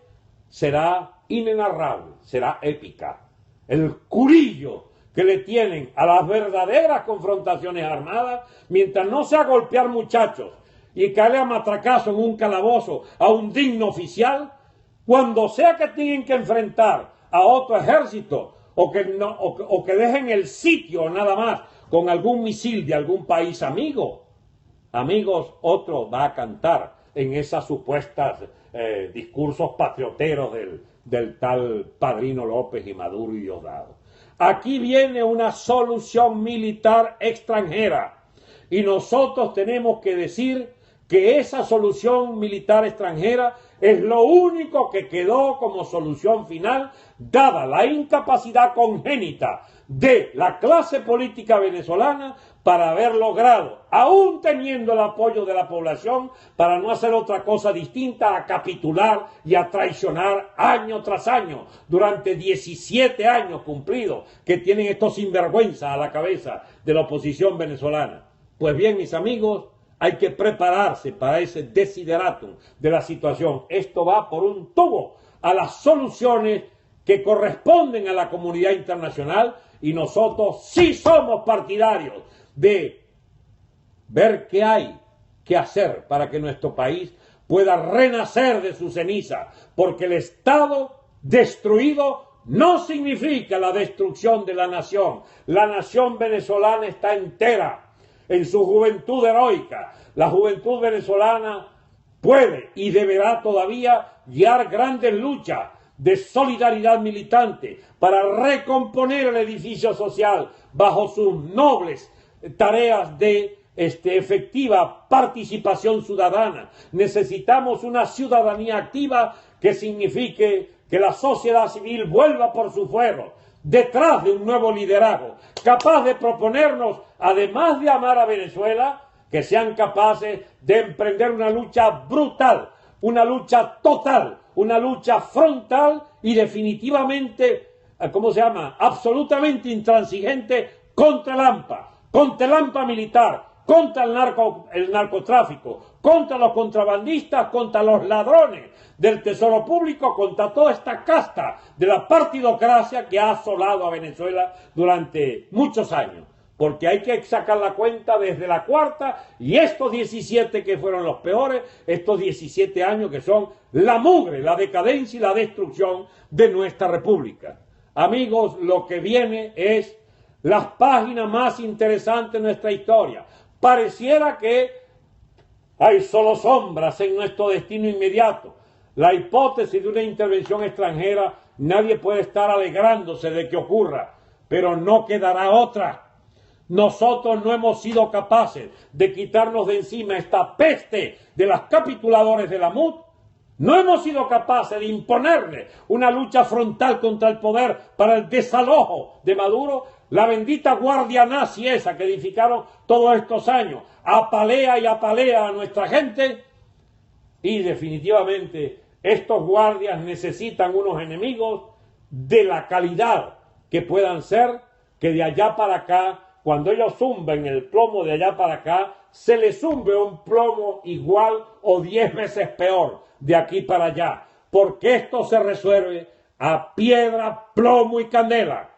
será inenarrable, será épica. El curillo que le tienen a las verdaderas confrontaciones armadas, mientras no sea golpear muchachos y caerle a matracazo en un calabozo a un digno oficial, cuando sea que tienen que enfrentar a otro ejército o que dejen el sitio nada más con algún misil de algún país amigo, amigos, otro va a cantar en esas supuestas discursos patrioteros del tal Padrino López y Maduro y Diosdado. Aquí viene una solución militar extranjera y nosotros tenemos que decir que esa solución militar extranjera es lo único que quedó como solución final, dada la incapacidad congénita de la clase política venezolana para haber logrado, aún teniendo el apoyo de la población, para no hacer otra cosa distinta a capitular y a traicionar año tras año, durante 17 años cumplidos que tienen estos sinvergüenzas a la cabeza de la oposición venezolana. Pues bien, mis amigos, hay que prepararse para ese desideratum de la situación. Esto va por un tubo a las soluciones que corresponden a la comunidad internacional y nosotros sí somos partidarios de ver qué hay que hacer para que nuestro país pueda renacer de su ceniza, porque el Estado destruido no significa la destrucción de la nación. La nación venezolana está entera en su juventud heroica. La juventud venezolana puede y deberá todavía guiar grandes luchas de solidaridad militante para recomponer el edificio social bajo sus nobles tareas de efectiva participación ciudadana. Necesitamos una ciudadanía activa que signifique que la sociedad civil vuelva por su fuero, detrás de un nuevo liderazgo, capaz de proponernos, además de amar a Venezuela, que sean capaces de emprender una lucha brutal, una lucha total, una lucha frontal y definitivamente, absolutamente intransigente contra el AMPA militar, contra el narcotráfico, contra los contrabandistas, contra los ladrones del tesoro público, contra toda esta casta de la partidocracia que ha asolado a Venezuela durante muchos años. Porque hay que sacar la cuenta desde la cuarta y estos 17 que fueron los peores, estos 17 años que son la mugre, la decadencia y la destrucción de nuestra república. Amigos, lo que viene es las páginas más interesantes de nuestra historia. Pareciera que hay solo sombras en nuestro destino inmediato. La hipótesis de una intervención extranjera, nadie puede estar alegrándose de que ocurra, pero no quedará otra. Nosotros no hemos sido capaces de quitarnos de encima esta peste de los capituladores de la MUD. No hemos sido capaces de imponerle una lucha frontal contra el poder para el desalojo de Maduro. La bendita guardia nazi esa que edificaron todos estos años apalea y apalea a nuestra gente. Y definitivamente estos guardias necesitan unos enemigos de la calidad que puedan ser, que de allá para acá, cuando ellos zumben el plomo de allá para acá, se les zumbe un plomo igual o 10 veces peor de aquí para allá, porque esto se resuelve a piedra, plomo y candela.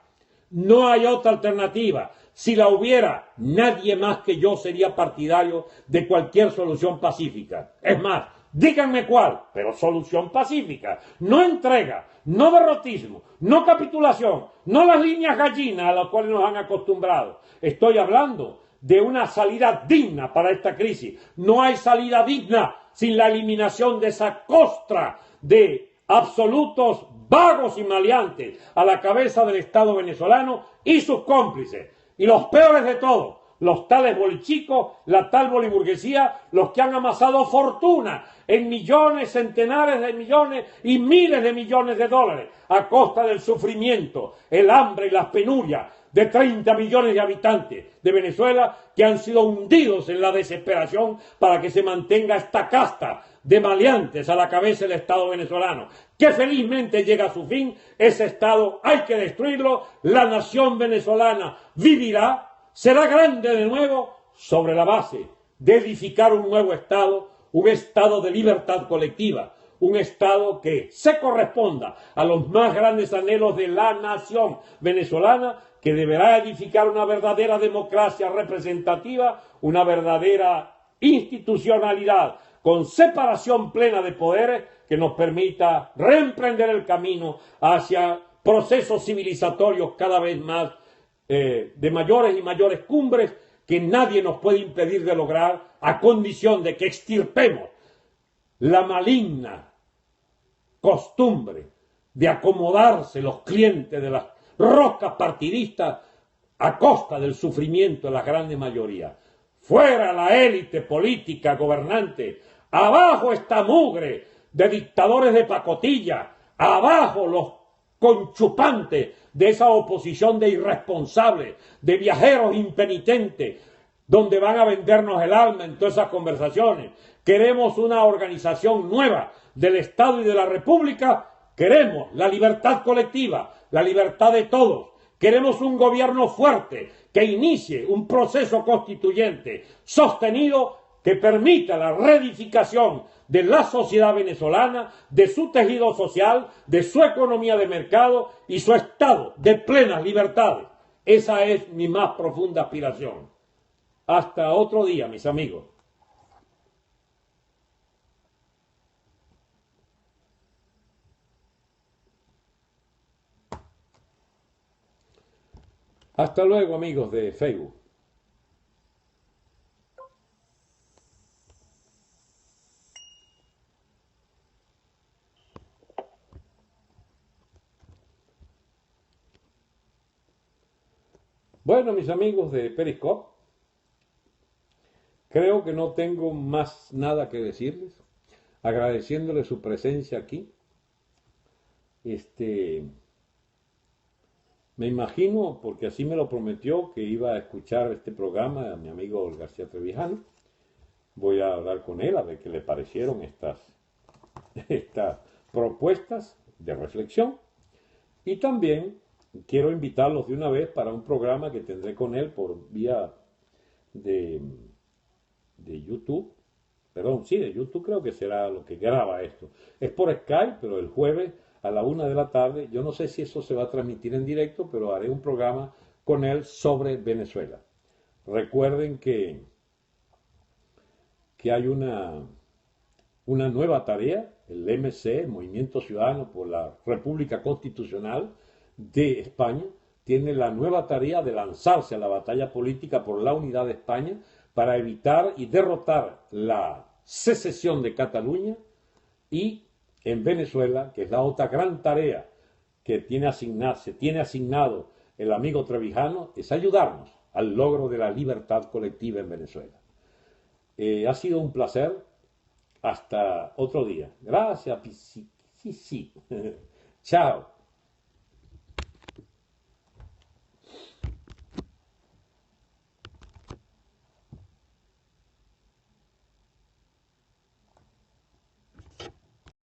No hay otra alternativa. Si la hubiera, nadie más que yo sería partidario de cualquier solución pacífica. Es más, díganme cuál, pero solución pacífica. No entrega, no derrotismo, no capitulación, no las líneas gallinas a las cuales nos han acostumbrado. Estoy hablando de una salida digna para esta crisis. No hay salida digna sin la eliminación de esa costra de absolutos vagos y maleantes a la cabeza del Estado venezolano y sus cómplices. Y los peores de todos, los tales bolichicos, la tal boliburguesía, los que han amasado fortuna en millones, centenares de millones y miles de millones de dólares a costa del sufrimiento, el hambre y las penurias de 30 millones de habitantes de Venezuela que han sido hundidos en la desesperación para que se mantenga esta casta de maleantes a la cabeza del Estado venezolano, que felizmente llega a su fin. Ese Estado hay que destruirlo, la nación venezolana vivirá, será grande de nuevo sobre la base de edificar un nuevo Estado, un Estado de libertad colectiva, un Estado que se corresponda a los más grandes anhelos de la nación venezolana, que deberá edificar una verdadera democracia representativa, una verdadera institucionalidad con separación plena de poderes que nos permita reemprender el camino hacia procesos civilizatorios cada vez más de mayores y mayores cumbres que nadie nos puede impedir de lograr, a condición de que extirpemos la maligna costumbre de acomodarse los clientes de las roscas partidistas a costa del sufrimiento de la grande mayoría. Fuera la élite política gobernante, abajo esta mugre de dictadores de pacotilla, abajo los conchupantes de esa oposición de irresponsables, de viajeros impenitentes, donde van a vendernos el alma en todas esas conversaciones. Queremos una organización nueva del Estado y de la República. Queremos la libertad colectiva, la libertad de todos. Queremos un gobierno fuerte que inicie un proceso constituyente sostenido que permita la reedificación de la sociedad venezolana, de su tejido social, de su economía de mercado y su estado de plenas libertades. Esa es mi más profunda aspiración. Hasta otro día, mis amigos. Hasta luego, amigos de Facebook. Bueno, mis amigos de Periscope, creo que no tengo más nada que decirles, agradeciéndoles su presencia aquí. Me imagino, porque así me lo prometió, que iba a escuchar este programa a mi amigo García Trevijano. Voy a hablar con él a ver qué le parecieron estas propuestas de reflexión. Y también quiero invitarlos de una vez para un programa que tendré con él por vía de, de YouTube. Perdón, sí, de YouTube creo que será lo que graba esto. Es por Skype, pero el jueves a la 1 de la tarde. Yo no sé si eso se va a transmitir en directo, pero haré un programa con él sobre Venezuela. Recuerden que hay una nueva tarea, el MC, el Movimiento Ciudadano por la República Constitucional de España, tiene la nueva tarea de lanzarse a la batalla política por la unidad de España para evitar y derrotar la secesión de Cataluña, y en Venezuela, que es la otra gran tarea que se tiene asignado el amigo Trevijano, es ayudarnos al logro de la libertad colectiva en Venezuela. Ha sido un placer. Hasta otro día. Gracias, sí. Chao.